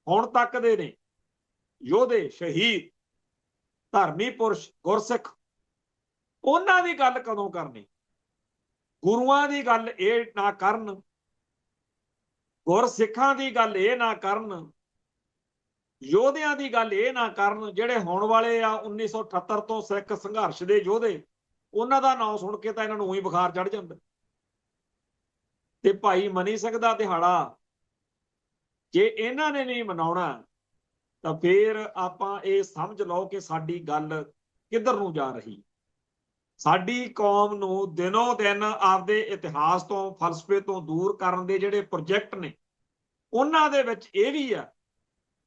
ਹੁਣ ਤੱਕ ਦੇ ਨੇ ਯੋਧੇ, ਸ਼ਹੀਦ, ਧਰਮੀ ਪੁਰਸ਼, ਗੁਰਸਿੱਖ, ਉਹਨਾਂ ਦੀ ਗੱਲ ਕਦੋਂ ਕਰਨੀ? ਗੁਰੂਆਂ ਦੀ ਗੱਲ ਇਹ ਨਾ ਕਰਨ, ਗੁਰਸਿੱਖਾਂ ਦੀ ਗੱਲ ਇਹ ਨਾ ਕਰਨ, ਯੋਧਿਆਂ ਦੀ ਗੱਲ ਇਹ ਨਾ ਕਰਨ। ਜਿਹੜੇ ਹੋਣ ਵਾਲੇ ਆ 1978 ਤੋਂ ਸਿੱਖ ਸੰਘਰਸ਼ ਦੇ ਯੋਧੇ, ਉਹਨਾਂ ਦਾ ਨਾਮ ਸੁਣ ਕੇ ਤਾਂ ਇਹਨਾਂ ਨੂੰ ਉਹੀ ਬੁਖਾਰ ਚੜ ਜਾਂਦਾ। ਤੇ ਭਾਈ ਮਨੀ ਸਿੰਘ ਦਾ ਦਿਹਾੜਾ ਜੇ ਇਹਨਾਂ ਨੇ ਨਹੀਂ ਮਨਾਉਣਾ, ਤਾਂ ਫਿਰ ਆਪਾਂ ਇਹ ਸਮਝ ਲਓ ਕਿ ਸਾਡੀ ਗੱਲ ਕਿੱਧਰ ਨੂੰ ਜਾ ਰਹੀ। ਸਾਡੀ ਕੌਮ ਨੂੰ ਦਿਨੋਂ ਦਿਨ ਆਪਦੇ ਇਤਿਹਾਸ ਤੋਂ, ਫਲਸਫੇ ਤੋਂ ਦੂਰ ਕਰਨ ਦੇ ਜਿਹੜੇ ਪ੍ਰੋਜੈਕਟ ਨੇ, ਉਹਨਾਂ ਦੇ ਵਿੱਚ ਇਹ ਵੀ ਆ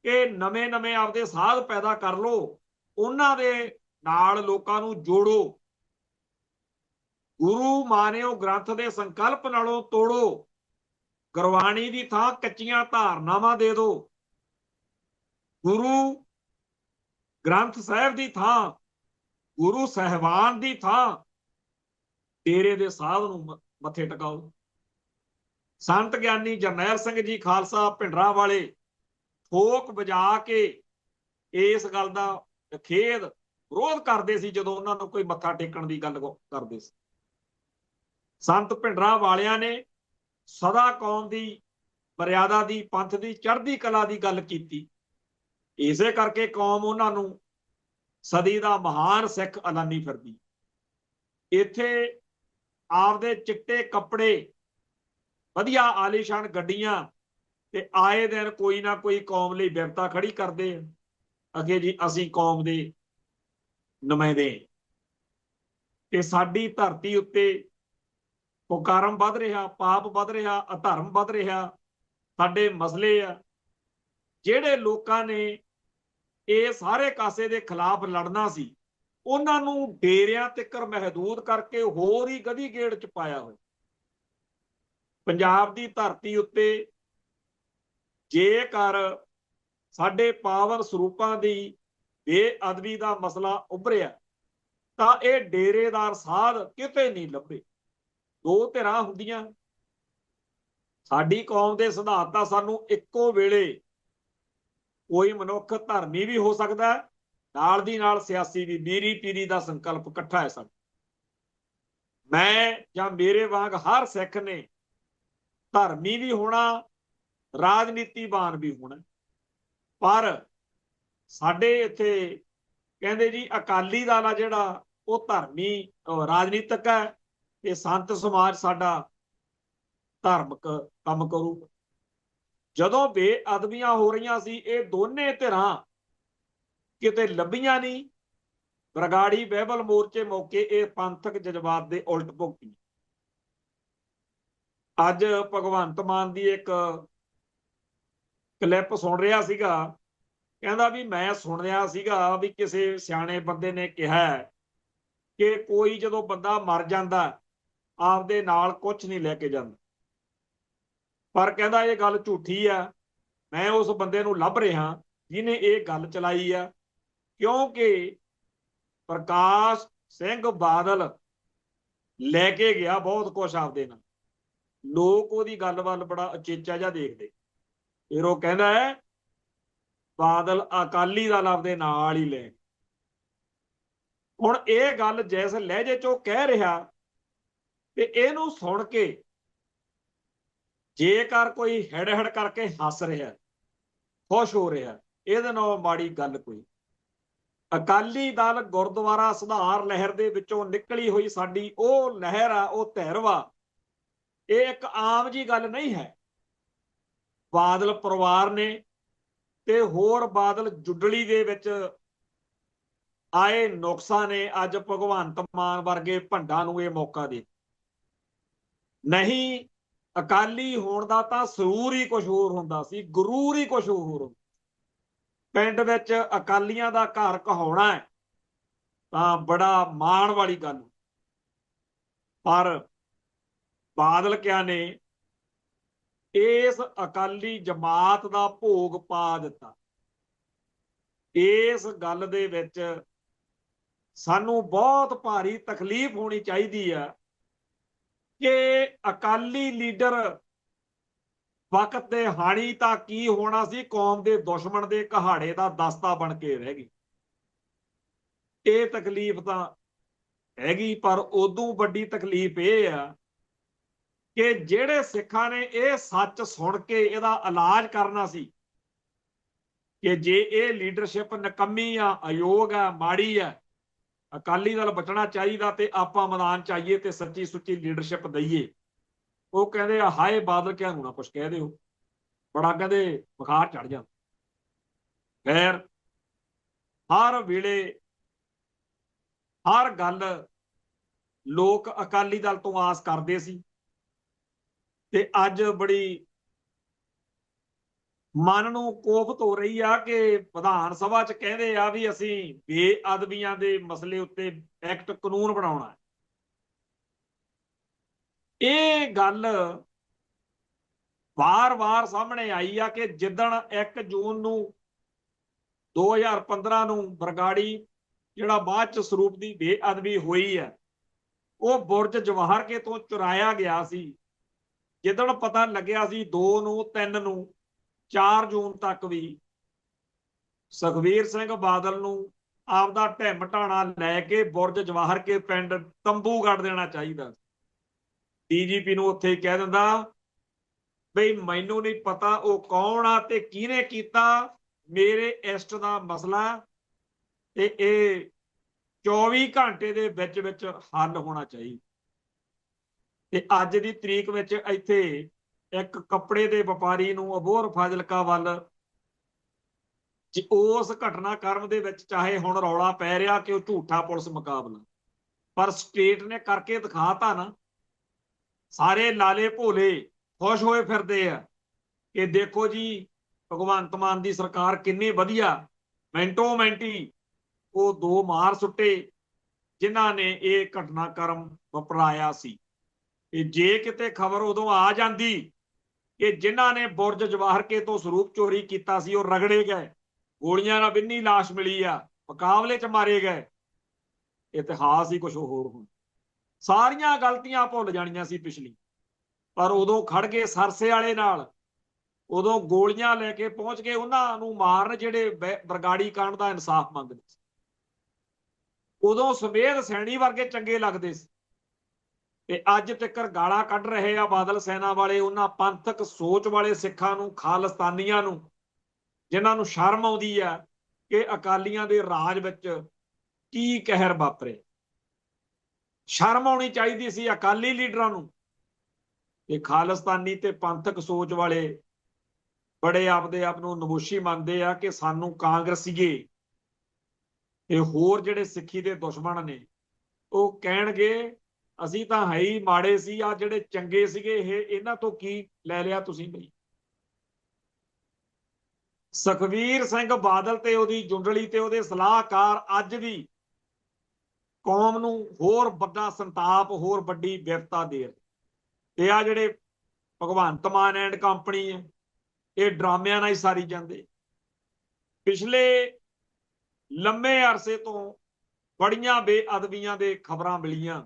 ਕਿ ਨਵੇਂ ਆਪਦੇ ਸਾਧ ਪੈਦਾ ਕਰ ਲਓ, ਉਹਨਾਂ ਦੇ ਨਾਲ ਲੋਕਾਂ ਨੂੰ ਜੋੜੋ, ਗੁਰੂ ਮਾਨਿਓ ਗ੍ਰੰਥ ਦੇ ਸੰਕਲਪ ਨਾਲੋਂ ਤੋੜੋ, ਗੁਰਬਾਣੀ ਦੀ ਥਾਂ ਕੱਚੀਆਂ ਧਾਰਨਾਵਾਂ ਦੇ ਦਿਓ, ਗੁਰੂ ਗ੍ਰੰਥ ਸਾਹਿਬ ਦੀ ਥਾਂ, ਗੁਰੂ ਸਾਹਿਬਾਨ ਦੀ ਥਾਂ ਡੇਰੇ ਦੇ ਸਾਧ ਨੂੰ ਮੱਥੇ ਟਿਕਾਓ। ਸੰਤ ਗਿਆਨੀ ਜਰਨੈਲ ਸਿੰਘ ਜੀ ਖਾਲਸਾ ਭਿੰਡਰਾਂ ਵਾਲੇ ਠੋਕ ਵਜਾ ਕੇ ਇਸ ਗੱਲ ਦਾ ਖੇਦ ਵਿਰੋਧ ਕਰਦੇ ਸੀ ਜਦੋਂ ਉਹਨਾਂ ਨੂੰ ਕੋਈ ਮੱਥਾ ਟੇਕਣ ਦੀ ਗੱਲ ਕਰਦੇ ਸੀ। ਸੰਤ ਭਿੰਡਰਾਂ ਵਾਲਿਆਂ ਨੇ ਸਦਾ ਕੌਮ ਦੀ ਮਰਿਆਦਾ ਦੀ, ਪੰਥ ਦੀ ਚੜ੍ਹਦੀ ਕਲਾ ਦੀ ਗੱਲ ਕੀਤੀ। ਇਸੇ ਕਰਕੇ ਕੌਮ ਉਹਨਾਂ ਨੂੰ ਸਦੀ ਦਾ ਮਹਾਨ ਸਿੱਖ ਐਲਾਨੀ ਫਿਰਦੀ। ਇੱਥੇ ਆਪਦੇ ਚਿੱਟੇ ਕੱਪੜੇ, ਵਧੀਆ ਆਲੀਸ਼ਾਨ ਗੱਡੀਆਂ ਤੇ ਆਏ ਦਿਨ ਕੋਈ ਨਾ ਕੋਈ ਕੌਮ ਲਈ ਬਿਪਤਾ ਖੜੀ ਕਰਦੇ ਆ। ਅੱਗੇ ਜੀ ਅਸੀਂ ਕੌਮ ਦੇ ਨੁਮਾਇੰਦੇ ਤੇ ਸਾਡੀ ਧਰਤੀ ਉੱਤੇ ਕੁਕਰਮ ਵੱਧ ਰਿਹਾ, ਪਾਪ ਵੱਧ ਰਿਹਾ, ਅਧਰਮ ਵੱਧ ਰਿਹਾ, ਸਾਡੇ ਮਸਲੇ ਆ। ਜਿਹੜੇ ਲੋਕਾਂ ਨੇ ਇਹ ਸਾਰੇ ਕਾਸੇ ਦੇ ਖਿਲਾਫ ਲੜਨਾ ਸੀ, ਉਹਨਾਂ ਨੂੰ ਡੇਰਿਆਂ ਤੱਕ ਮਹਿਦੂਦ ਕਰਕੇ ਹੋਰ ਹੀ ਗਧੀ ਗੇੜ ਚ ਪਾਇਆ ਹੋਇਆ। ਪੰਜਾਬ ਦੀ ਧਰਤੀ ਉੱਤੇ ਜੇਕਰ ਸਾਡੇ ਪਾਵਨ ਸਰੂਪਾਂ ਦੀ ਬੇਅਦਬੀ ਦਾ ਮਸਲਾ ਉੱਭਰਿਆ ਤਾਂ ਇਹ ਡੇਰੇਦਾਰ ਸਾਧ ਕਿਤੇ ਨਹੀਂ ਲੱਭੇ। ਦੋ ਧਿਰਾਂ ਹੁੰਦੀਆਂ। ਸਾਡੀ ਕੌਮ ਦੇ ਸਿਧਾਂਤ ਤਾਂ ਸਾਨੂੰ ਇੱਕੋ ਵੇਲੇ ਕੋਈ ਮਨੁੱਖ ਧਰਮੀ ਵੀ ਹੋ ਸਕਦਾ, ਨਾਲ ਦੀ ਨਾਲ ਸਿਆਸੀ ਵੀ। ਮੀਰੀ ਪੀਰੀ ਦਾ ਸੰਕਲਪ ਇਕੱਠਾ ਹੈ ਸਾਡਾ। ਮੈਂ ਜਾਂ ਮੇਰੇ ਵਾਂਗ ਹਰ ਸਿੱਖ ਨੇ ਧਰਮੀ ਵੀ ਹੋਣਾ, ਰਾਜਨੀਤੀਵਾਨ ਵੀ ਹੋਣਾ। ਪਰ ਸਾਡੇ ਇੱਥੇ ਕਹਿੰਦੇ ਜੀ ਅਕਾਲੀ ਦਲ ਆ ਜਿਹੜਾ ਉਹ ਧਰਮੀ ਰਾਜਨੀਤਿਕ ਹੈ, ਤੇ ਸੰਤ ਸਮਾਜ ਸਾਡਾ ਧਾਰਮਿਕ ਕੰਮ ਕਰੂਗਾ। ਜਦੋਂ ਬੇਅਦਬੀਆਂ ਹੋ ਰਹੀਆਂ ਸੀ, ਇਹ ਦੋਨੇ ਧਿਰਾਂ ਕਿਤੇ ਲੱਭੀਆਂ ਨਹੀਂ। ਬਰਗਾੜੀ ਬਾਈਬਲ ਮੋਰਚੇ ਮੌਕੇ ਇਹ ਪੰਥਕ ਜਜ਼ਬਾਤ ਦੇ ਉਲਟ ਭੁਗਤੀ। ਅੱਜ ਭਗਵੰਤ ਮਾਨ ਦੀ ਇੱਕ ਕਲਿੱਪ ਸੁਣ ਰਿਹਾ ਸੀਗਾ, ਕਹਿੰਦਾ ਵੀ ਮੈਂ ਸੁਣ ਰਿਹਾ ਸੀਗਾ ਵੀ ਕਿਸੇ ਸਿਆਣੇ ਬੰਦੇ ਨੇ ਕਿਹਾ ਕਿ ਕੋਈ ਜਦੋਂ ਬੰਦਾ ਮਰ ਜਾਂਦਾ ਆਪਦੇ ਨਾਲ ਕੁਝ ਨਹੀਂ ਲੈ ਕੇ ਜਾਂਦਾ। ਪਰ ਕਹਿੰਦਾ ਇਹ ਗੱਲ ਝੂਠੀ ਆ। ਮੈਂ ਉਸ ਬੰਦੇ ਨੂੰ ਲੱਭ ਰਿਹਾ ਜਿਹਨੇ ਇਹ ਗੱਲ ਚਲਾਈ ਆ, ਕਿਉਂਕਿ ਪ੍ਰਕਾਸ਼ ਸਿੰਘ ਬਾਦਲ ਲੈ ਕੇ ਗਿਆ ਬਹੁਤ ਕੁਛ ਆਪਦੇ ਨਾਲ। ਲੋਕ ਉਹਦੀ ਗੱਲ ਵੱਲ ਬੜਾ ਉਚੇਚਾ ਜਿਹਾ ਦੇਖਦੇ। ਫਿਰ ਉਹ ਕਹਿੰਦਾ ਹੈ ਬਾਦਲ ਅਕਾਲੀ ਦਲ ਆਪਦੇ ਨਾਲ ਹੀ ਲੈ। ਹੁਣ ਇਹ ਗੱਲ ਜਿਸ ਲਹਿਜੇ ਚ ਉਹ ਕਹਿ ਰਿਹਾ ਤੇ ਇਹਨੂੰ ਸੁਣ ਕੇ ਜੇਕਰ ਕੋਈ ਹਿੜ ਕਰਕੇ ਹੱਸ ਰਿਹਾ, ਖੁਸ਼ ਹੋ ਰਿਹਾ, ਇਹਦੇ ਨਾਲ ਮਾੜੀ ਗੱਲ ਕੋਈ। ਅਕਾਲੀ ਦਲ ਗੁਰਦੁਆਰਾ ਸੁਧਾਰ ਲਹਿਰ ਦੇ ਵਿੱਚੋਂ ਨਿਕਲੀ ਹੋਈ ਸਾਡੀ ਉਹ ਲਹਿਰ ਆ, ਉਹ ਧਿਰ ਵਾ। ਇਹ ਇੱਕ ਆਮ ਜੀ ਗੱਲ ਨਹੀਂ ਹੈ। ਬਾਦਲ ਪਰਿਵਾਰ ਨੇ ਤੇ ਹੋਰ ਬਾਦਲ ਜੁੱਡਲੀ ਦੇ ਵਿੱਚ ਆਏ ਨੁਕਸਾਂ ਨੇ ਅੱਜ ਭਗਵੰਤ ਮਾਨ ਵਰਗੇ ਭੰਡਾਂ ਨੂੰ ਇਹ ਮੌਕਾ ਦੇ। ਨਹੀਂ ਅਕਾਲੀ ਹੋਣ ਦਾ ਤਾਂ ਸਰੂਰ ਹੀ ਕੁਝ ਹੋਰ ਹੁੰਦਾ ਸੀ, ਗੁਰੂਰ ਹੀ ਕੁਝ ਹੋਰ ਹੁੰਦਾ। ਪਿੰਡ ਵਿੱਚ ਅਕਾਲੀਆਂ ਦਾ ਘਰ ਕਹਾਉਣਾ ਹੈ ਤਾਂ ਬੜਾ ਮਾਣ ਵਾਲੀ ਗੱਲ। ਪਰ ਬਾਦਲ ਕਿਆ ਨੇ ਇਸ ਅਕਾਲੀ ਜਮਾਤ ਦਾ ਭੋਗ ਪਾ ਦਿੱਤਾ। ਇਸ ਗੱਲ ਦੇ ਵਿੱਚ ਸਾਨੂੰ ਬਹੁਤ ਭਾਰੀ ਤਕਲੀਫ ਹੋਣੀ ਚਾਹੀਦੀ ਆ ਕਿ ਅਕਾਲੀ ਲੀਡਰ ਵਕਤ ਦੇ ਹਾਣੀ ਤਾਂ ਕੀ ਹੋਣਾ ਸੀ, ਕੌਮ ਦੇ ਦੁਸ਼ਮਣ ਦੇ ਕਹਾੜੇ ਦਾ ਦਸਤਾ ਬਣ ਕੇ ਰਹਿ ਗਈ। ਇਹ ਤਕਲੀਫ ਤਾਂ ਹੈਗੀ, ਪਰ ਉਦੋਂ ਵੱਡੀ ਤਕਲੀਫ ਇਹ ਆ ਕਿ ਜਿਹੜੇ ਸਿੱਖਾਂ ਨੇ ਇਹ ਸੱਚ ਸੁਣ ਕੇ ਇਹਦਾ ਇਲਾਜ ਕਰਨਾ ਸੀ ਕਿ ਜੇ ਇਹ ਲੀਡਰਸ਼ਿਪ ਨਕੰਮੀ ਆ, ਅਯੋਗ ਆ, ਮਾੜੀ ਆ, ਅਕਾਲੀ ਦਲ ਬਚਣਾ ਚਾਹੀਦਾ ਤੇ ਆਪਾਂ ਮੈਦਾਨ ਚ ਆਈਏ ਤੇ ਸੱਚੀ ਸੁੱਚੀ ਲੀਡਰਸ਼ਿਪ ਦਈਏ। ਉਹ ਕਹਿੰਦੇ ਆ ਹਾਏ ਬਾਦਲ ਕਿਆ ਨੂੰ ਨਾ ਕੁਛ ਕਹਿ ਦਿਓ, ਬੜਾ ਕਹਿੰਦੇ ਬੁਖਾਰ ਚੜ ਜਾਂਦਾ। ਖੈਰ ਹਰ ਵੇਲੇ ਹਰ ਗੱਲ ਲੋਕ ਅਕਾਲੀ ਦਲ ਤੋਂ ਆਸ ਕਰਦੇ ਸੀ, ਤੇ ਅੱਜ ਬੜੀ ਮਨ ਨੂੰ ਕੋਫਤ ਹੋ ਰਹੀ ਆ ਕਿ ਵਿਧਾਨ ਸਭਾ ਚ ਕਹਿੰਦੇ ਆ ਵੀ ਅਸੀਂ ਬੇਅਦਬੀਆਂ ਦੇ ਮਸਲੇ ਉੱਤੇ ਐਕਟ ਕਾਨੂੰਨ ਬਣਾਉਣਾ। ਇਹ ਗੱਲ ਵਾਰ-ਵਾਰ ਸਾਹਮਣੇ ਆਈ ਆ ਕਿ ਜਿੱਦਣ 1 ਜੂਨ ਨੂੰ 2015 ਨੂੰ ਬਰਗਾੜੀ ਜਿਹੜਾ ਬਾਅਦ ਚ ਸਰੂਪ ਦੀ ਬੇਅਦਬੀ ਹੋਈ ਹੈ, ਉਹ ਬੁਰਜ ਜਵਾਹਰ ਕੇ ਤੋਂ ਚੁਰਾਇਆ ਗਿਆ ਸੀ। ਜਿੱਦਣ ਪਤਾ ਲੱਗਿਆ ਸੀ 2 ਨੂੰ 3 ਨੂੰ 4 ਜੂਨ ਤੱਕ ਵੀ ਸੁਖਬੀਰ ਸਿੰਘ ਬਾਦਲ ਨੂੰ ਆਪਦਾ ਢਿੰਮ ਢਾਣਾ ਲੈ ਕੇ ਬੁਰਜ ਜਵਾਹਰ ਕੇ ਪਿੰਡ ਤੰਬੂ ਗੱਡ ਦੇਣਾ ਚਾਹੀਦਾ। ਡੀਜੀਪੀ ਨੂੰ ਉੱਥੇ ਕਹਿ ਦਿੰਦਾ ਬਈ ਮੈਨੂੰ ਨਹੀਂ ਪਤਾ ਉਹ ਕੌਣ ਆ ਤੇ ਕਿਹਨੇ ਕੀਤਾ, ਮੇਰੇ ਇਸ਼ਟ ਦਾ ਮਸਲਾ ਤੇ ਇਹ 24 ਘੰਟੇ ਦੇ ਵਿੱਚ ਵਿੱਚ ਹੱਲ ਹੋਣਾ ਚਾਹੀਦਾ। ਤੇ ਅੱਜ ਦੀ ਤਰੀਕ ਵਿੱਚ ਇੱਥੇ ਇੱਕ ਕੱਪੜੇ ਦੇ ਵਪਾਰੀ ਨੂੰ ਅਬੋਹਰ ਫਾਜ਼ਿਲਕਾ ਵੱਲ ਉਸ ਘਟਨਾਕ੍ਰਮ ਦੇ ਵਿੱਚ ਚਾਹੇ ਹੁਣ ਰੌਲਾ ਪੈ ਰਿਹਾ ਕਿ ਉਹ ਝੂਠਾ ਪੁਲਿਸ ਮੁਕਾਬਲਾ, ਪਰ ਸਟੇਟ ਨੇ ਕਰਕੇ ਦਿਖਾਤਾ ਨਾ। ਸਾਰੇ ਲਾਲੇ ਭੋਲੇ ਖੁਸ਼ ਹੋਏ ਫਿਰਦੇ ਆ ਕਿ ਦੇਖੋ ਜੀ ਭਗਵੰਤ ਮਾਨ ਦੀ ਸਰਕਾਰ ਕਿੰਨੀ ਵਧੀਆ, ਮਿੰਟੋ ਮਿੰਟੀ ਉਹ 2 ਮਾਰ ਸੁੱਟੇ ਜਿਨ੍ਹਾਂ ਨੇ ਇਹ ਘਟਨਾਕ੍ਰਮ ਵਾਪਰਾਇਆ ਸੀ। ਤੇ ਜੇ ਕਿਤੇ ਖਬਰ ਉਦੋਂ ਆ ਜਾਂਦੀ ਕਿ ਜਿਨ੍ਹਾਂ ਨੇ ਬੁਰਜ ਜਵਾਹਰ ਕੇ ਤੋਂ ਸਰੂਪ ਚੋਰੀ ਕੀਤਾ ਸੀ ਉਹ ਰਗੜੇ ਗਏ, ਗੋਲੀਆਂ ਨਾਲ ਬਿੰਨੀ ਲਾਸ਼ ਮਿਲੀ ਆ, ਮੁਕਾਬਲੇ 'ਚ ਮਾਰੇ ਗਏ, ਇਤਿਹਾਸ ਹੀ ਕੁਝ ਹੋਰ ਹੁਣ। ਸਾਰੀਆਂ ਗਲਤੀਆਂ ਭੁੱਲ ਜਾਣੀਆਂ ਸੀ ਪਿਛਲੀ, ਪਰ ਉਦੋਂ ਖੜ ਗਏ ਸਰਸੇ ਵਾਲੇ ਨਾਲ, ਉਦੋਂ ਗੋਲੀਆਂ ਲੈ ਕੇ ਪਹੁੰਚ ਗਏ ਉਹਨਾਂ ਨੂੰ ਮਾਰਨ ਜਿਹੜੇ ਬਰਗਾੜੀ ਕਾਂਡ ਦਾ ਇਨਸਾਫ ਮੰਗਦੇ ਸੀ। ਉਦੋਂ ਸਮੇਧ ਸੈਣੀ ਵਰਗੇ ਚੰਗੇ ਲੱਗਦੇ ਸੀ ਤੇ ਅੱਜ ਤੱਕ ਗਾਲਾਂ ਕੱਢ ਰਹੇ ਆ ਬਾਦਲ ਸੈਨਾ ਵਾਲੇ ਉਹਨਾਂ ਪੰਥਕ ਸੋਚ ਵਾਲੇ ਸਿੱਖਾਂ ਨੂੰ, ਖਾਲਿਸਤਾਨੀਆਂ ਨੂੰ, ਜਿਨ੍ਹਾਂ ਨੂੰ ਸ਼ਰਮ ਆਉਂਦੀ ਆ ਕਿ ਅਕਾਲੀਆਂ ਦੇ ਰਾਜ ਵਿੱਚ ਕੀ ਕਹਿਰ ਵਾਪਰੇ। ਸ਼ਰਮ ਆਉਣੀ ਚਾਹੀਦੀ ਸੀ ਅਕਾਲੀ ਲੀਡਰਾਂ ਨੂੰ। ਤੇ ਖਾਲਿਸਤਾਨੀ ਤੇ ਪੰਥਕ ਸੋਚ ਵਾਲੇ ਬੜੇ ਆਪਦੇ ਆਪ ਨੂੰ ਨਮੋਸ਼ੀ ਮੰਨਦੇ ਆ ਕਿ ਸਾਨੂੰ ਕਾਂਗਰਸੀਏ ਤੇ ਹੋਰ ਜਿਹੜੇ ਸਿੱਖੀ ਦੇ ਦੁਸ਼ਮਣ ਨੇ ਉਹ ਕਹਿਣਗੇ ਅਸੀਂ ਤਾਂ ਹੈ ਹੀ ਮਾੜੇ ਸੀ, ਆ ਜਿਹੜੇ ਚੰਗੇ ਸੀਗੇ ਇਹਨਾਂ ਤੋਂ ਕੀ ਲੈ ਲਿਆ ਤੁਸੀਂ ਬਈ। ਸੁਖਬੀਰ ਸਿੰਘ ਬਾਦਲ ਤੇ ਉਹਦੀ ਜੁੰਡਲੀ ਤੇ ਉਹਦੇ ਸਲਾਹਕਾਰ ਅੱਜ ਵੀ ਕੌਮ ਨੂੰ ਹੋਰ ਵੱਡਾ ਸੰਤਾਪ, ਹੋਰ ਵੱਡੀ ਵਿਪਤਾ ਦੇ ਰਹੇ। ਤੇ ਆ ਜਿਹੜੇ ਭਗਵੰਤ ਮਾਨ ਐਂਡ ਕੰਪਨੀ ਹੈ ਇਹ ਡਰਾਮਿਆਂ ਨਾਲ ਹੀ ਸਾਰੀ ਜਾਂਦੇ। ਪਿਛਲੇ ਲੰਮੇ ਅਰਸੇ ਤੋਂ ਬੜੀਆਂ ਬੇਅਦਬੀਆਂ ਦੇ ਖਬਰਾਂ ਮਿਲੀਆਂ।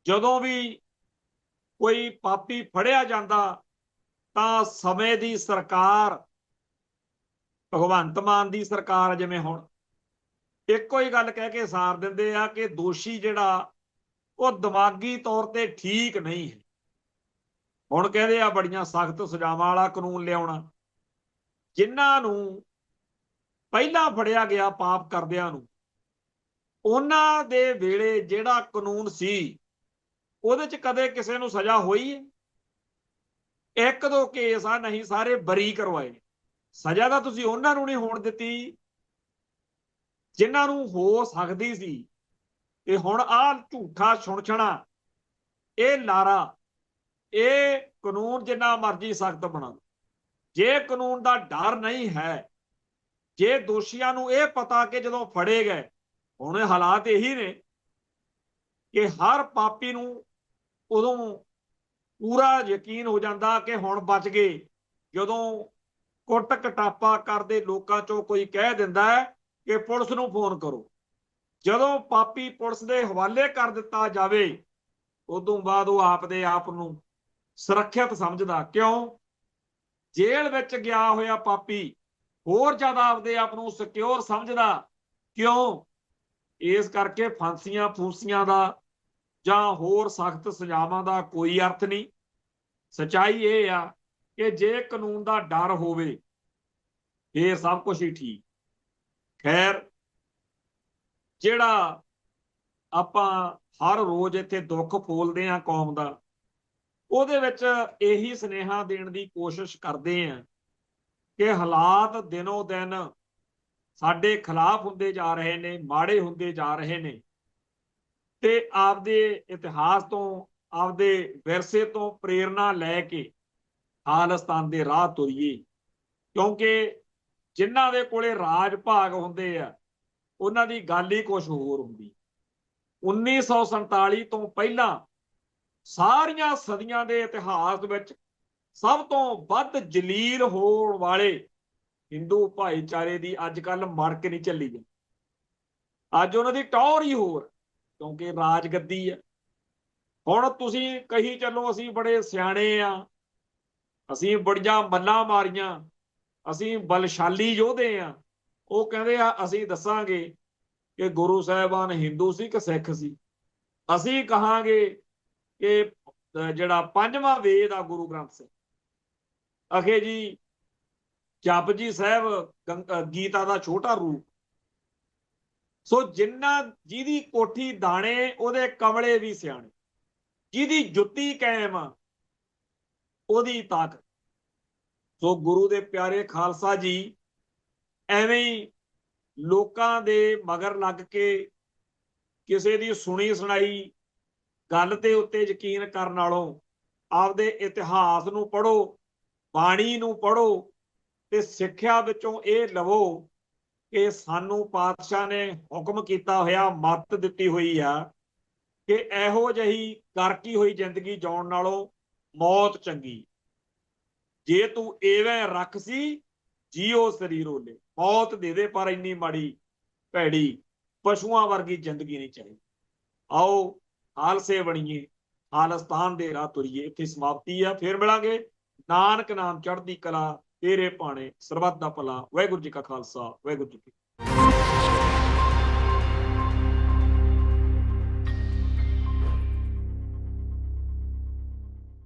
ਜਦੋਂ ਵੀ ਕੋਈ ਪਾਪੀ ਫੜਿਆ ਜਾਂਦਾ ਤਾਂ ਸਮੇਂ ਦੀ ਸਰਕਾਰ, ਭਗਵੰਤ ਮਾਨ ਦੀ ਸਰਕਾਰ ਜਿਵੇਂ ਹੁਣ, ਇੱਕੋ ਹੀ ਗੱਲ ਕਹਿ ਕੇ ਸਾਰ ਦਿੰਦੇ ਆ ਕਿ ਦੋਸ਼ੀ ਜਿਹੜਾ ਉਹ ਦਿਮਾਗੀ ਤੌਰ ਤੇ ਠੀਕ ਨਹੀਂ ਹੈ। ਹੁਣ ਕਹਿੰਦੇ ਆ ਬੜੀਆਂ ਸਖਤ ਸਜ਼ਾਵਾਂ ਵਾਲਾ ਕਾਨੂੰਨ ਲਿਆਉਣਾ। ਜਿਨ੍ਹਾਂ ਨੂੰ ਪਹਿਲਾਂ ਫੜਿਆ ਗਿਆ ਪਾਪ ਕਰਦਿਆਂ ਨੂੰ, ਉਹਨਾਂ ਦੇ ਵੇਲੇ ਜਿਹੜਾ ਕਾਨੂੰਨ ਸੀ ਉਹਦੇ 'ਚ ਕਦੇ ਕਿਸੇ ਨੂੰ ਸਜ਼ਾ ਹੋਈ ਹੈ? 1-2 ਕੇਸ ਆ, ਨਹੀਂ ਸਾਰੇ ਬਰੀ ਕਰਵਾਏ। ਸਜ਼ਾ ਤਾਂ ਤੁਸੀਂ ਉਹਨਾਂ ਨੂੰ ਨਹੀਂ ਹੋਣ ਦਿੱਤੀ ਜਿਨ੍ਹਾਂ ਨੂੰ ਹੋ ਸਕਦੀ ਸੀ। ਤੇ ਹੁਣ ਆਹ ਝੂਠਾ ਸੁਣਛਣਾ, ਇਹ ਲਾਰਾ, ਇਹ ਕਾਨੂੰਨ ਜਿੰਨਾ ਮਰਜ਼ੀ ਸਖਤ ਬਣਾ, ਜੇ ਕਾਨੂੰਨ ਦਾ ਡਰ ਨਹੀਂ ਹੈ, ਜੇ ਦੋਸ਼ੀਆਂ ਨੂੰ ਇਹ ਪਤਾ ਕਿ ਜਦੋਂ ਫੜੇ ਗਏ, ਹੁਣ ਹਾਲਾਤ ਇਹੀ ਨੇ ਕਿ ਹਰ ਪਾਪੀ ਨੂੰ ਉਦੋਂ ਪੂਰਾ ਯਕੀਨ ਹੋ ਜਾਂਦਾ ਕਿ ਹੁਣ ਬਚ ਗਏ ਜਦੋਂ ਕੁੱਟ ਕਟਾਪਾ ਕਰਦੇ ਲੋਕਾਂ ਚੋਂ ਕੋਈ ਕਹਿ ਦਿੰਦਾ ਹੈ ਕਿ ਪੁਲਿਸ ਨੂੰ ਫੋਨ ਕਰੋ। ਜਦੋਂ ਪਾਪੀ ਪੁਲਿਸ ਦੇ ਹਵਾਲੇ ਕਰ ਦਿੱਤਾ ਜਾਵੇ ਉਦੋਂ ਬਾਅਦ ਉਹ ਆਪਦੇ ਆਪ ਨੂੰ ਸੁਰੱਖਿਅਤ ਸਮਝਦਾ। ਕਿਉਂ? ਜੇਲ੍ਹ ਵਿੱਚ ਗਿਆ ਹੋਇਆ ਪਾਪੀ ਹੋਰ ਜ਼ਿਆਦਾ ਆਪਦੇ ਆਪ ਨੂੰ ਸਿਕਿਉਰ ਸਮਝਦਾ। ਕਿਉਂ? ਇਸ ਕਰਕੇ ਫਾਂਸੀਆਂ ਫੂਸੀਆਂ ਦਾ ਜਾਂ ਹੋਰ ਸਖਤ ਸਜ਼ਾਵਾਂ ਦਾ ਕੋਈ ਅਰਥ ਨਹੀਂ। ਸੱਚਾਈ ਇਹ ਆ ਕਿ ਜੇ ਕਾਨੂੰਨ ਦਾ ਡਰ ਹੋਵੇ ਫੇਰ ਸਭ ਕੁਝ ਹੀ ਠੀਕ। ਖੈਰ, ਜਿਹੜਾ ਆਪਾਂ ਹਰ ਰੋਜ਼ ਇੱਥੇ ਦੁੱਖ ਫੋਲਦੇ ਆ ਕੌਮ ਦਾ, ਉਹਦੇ ਵਿੱਚ ਇਹੀ ਸੁਨੇਹਾ ਦੇਣ ਦੀ ਕੋਸ਼ਿਸ਼ ਕਰਦੇ ਆ ਕਿ ਹਾਲਾਤ ਦਿਨੋਂ ਦਿਨ ਸਾਡੇ ਖਿਲਾਫ ਹੁੰਦੇ ਜਾ ਰਹੇ ਨੇ, ਮਾੜੇ ਹੁੰਦੇ ਜਾ ਰਹੇ ਨੇ। ਤੇ ਆਪਦੇ ਇਤਿਹਾਸ ਤੋਂ, ਆਪਦੇ ਵਿਰਸੇ ਤੋਂ ਪ੍ਰੇਰਨਾ ਲੈ ਕੇ ਖਾਲਿਸਤਾਨ ਦੇ ਰਾਹ ਤੁਰੀਏ। ਕਿਉਂਕਿ ਜਿਨ੍ਹਾਂ ਦੇ ਕੋਲੇ ਰਾਜ ਭਾਗ ਹੁੰਦੇ ਆ ਉਹਨਾਂ ਦੀ ਗੱਲ ਹੀ ਕੁਝ ਹੋਰ ਹੁੰਦੀ। 1947 ਤੋਂ ਪਹਿਲਾਂ ਸਾਰੀਆਂ ਸਦੀਆਂ ਦੇ ਇਤਿਹਾਸ ਵਿੱਚ ਸਭ ਤੋਂ ਵੱਧ ਜਲੀਲ ਹੋਣ ਵਾਲੇ ਹਿੰਦੂ ਭਾਈਚਾਰੇ ਦੀ ਅੱਜ ਕੱਲ ਮੜਕ ਨਹੀਂ ਚੱਲੀ ਜਾਂਦੀ। ਅੱਜ ਉਹਨਾਂ ਦੀ ਟੌਰ ਹੀ ਹੋਰ, ਕਿਉਂਕਿ ਰਾਜਗੱਦੀ ਆ। ਹੁਣ ਤੁਸੀਂ ਕਹੀ ਚੱਲੋ ਅਸੀਂ ਬੜੇ ਸਿਆਣੇ ਆ, ਅਸੀਂ ਬੜੀਆਂ ਮੱਲਾਂ ਮਾਰੀਆਂ, ਅਸੀਂ ਬਲਸ਼ਾਲੀ ਯੋਧੇ ਆ। ਉਹ ਕਹਿੰਦੇ ਆ ਅਸੀਂ ਦੱਸਾਂਗੇ ਕਿ ਗੁਰੂ ਸਾਹਿਬਾਨ ਹਿੰਦੂ ਸੀ ਕਿ ਸਿੱਖ ਸੀ। ਅਸੀਂ ਕਹਾਂਗੇ ਕਿ ਜਿਹੜਾ ਪੰਜਵਾਂ ਵੇਦ ਆ ਗੁਰੂ ਗ੍ਰੰਥ ਸਾਹਿਬ, ਅਖੇ ਜੀ ਜਪਜੀ ਸਾਹਿਬ ਗੀਤਾ ਦਾ ਛੋਟਾ ਰੂਪ। ਸੋ ਜਿੰਨਾ ਜਿਹਦੀ ਕੋਠੀ ਦਾਣੇ ਉਹਦੇ ਕਮਲੇ ਵੀ ਸਿਆਣੇ, ਜਿਹਦੀ ਜੁੱਤੀ ਕਾਇਮ ਉਹਦੀ ਤਾਕਤ। ਸੋ ਗੁਰੂ ਦੇ ਪਿਆਰੇ ਖਾਲਸਾ ਜੀ, ਐਵੇਂ ਹੀ ਲੋਕਾਂ ਦੇ ਮਗਰ ਲੱਗ ਕੇ ਕਿਸੇ ਦੀ ਸੁਣੀ ਸੁਣਾਈ ਗੱਲ ਤੇ ਉੱਤੇ ਯਕੀਨ ਕਰਨ ਨਾਲੋਂ ਆਪਦੇ ਇਤਿਹਾਸ ਨੂੰ ਪੜ੍ਹੋ, ਬਾਣੀ ਨੂੰ ਪੜ੍ਹੋ ਤੇ ਸਿੱਖਿਆ ਵਿੱਚੋਂ ਇਹ ਲਵੋ ਕਿ ਸਾਨੂੰ ਪਾਤਸ਼ਾਹ ਨੇ ਹੁਕਮ ਕੀਤਾ ਹੋਇਆ, ਮੱਤ ਦਿੱਤੀ ਹੋਈ ਆ ਕਿ ਇਹੋ ਜਿਹੀ ਕਰਕੀ ਹੋਈ ਜ਼ਿੰਦਗੀ ਜਿਉਣ ਨਾਲੋਂ ਮੌਤ ਚੰਗੀ। ਜੇ ਤੂੰ ਐਵੇਂ ਰੱਖ ਸੀ ਜੀਓ ਸਰੀਰੋ ਲੈ, ਮੌਤ ਦੇ ਦੇ ਪਰ ਇੰਨੀ ਮਾੜੀ ਭੈੜੀ ਪਸ਼ੂਆਂ ਵਰਗੀ ਜ਼ਿੰਦਗੀ ਨਹੀਂ ਚਾਹੀਦੀ। ਆਓ ਖਾਲਸੇ ਬਣੀਏ, ਖਾਲਿਸਤਾਨ ਦੇ ਰਾਹ ਤੁਰੀਏ। ਇੱਥੇ ਸਮਾਪਤੀ ਆ, ਫੇਰ ਮਿਲਾਂਗੇ। ਨਾਨਕ ਨਾਮ ਚੜ੍ਹਦੀ ਕਲਾ, ਤੇਰੇ ਭਾਣੇ ਸਰਬੱਤ ਦਾ ਭਲਾ। ਵਾਹਿਗੁਰੂ ਜੀ ਕਾ ਖਾਲਸਾ, ਵਾਹਿਗੁਰੂ ਜੀ ਕੀ ਫਤਿਹ।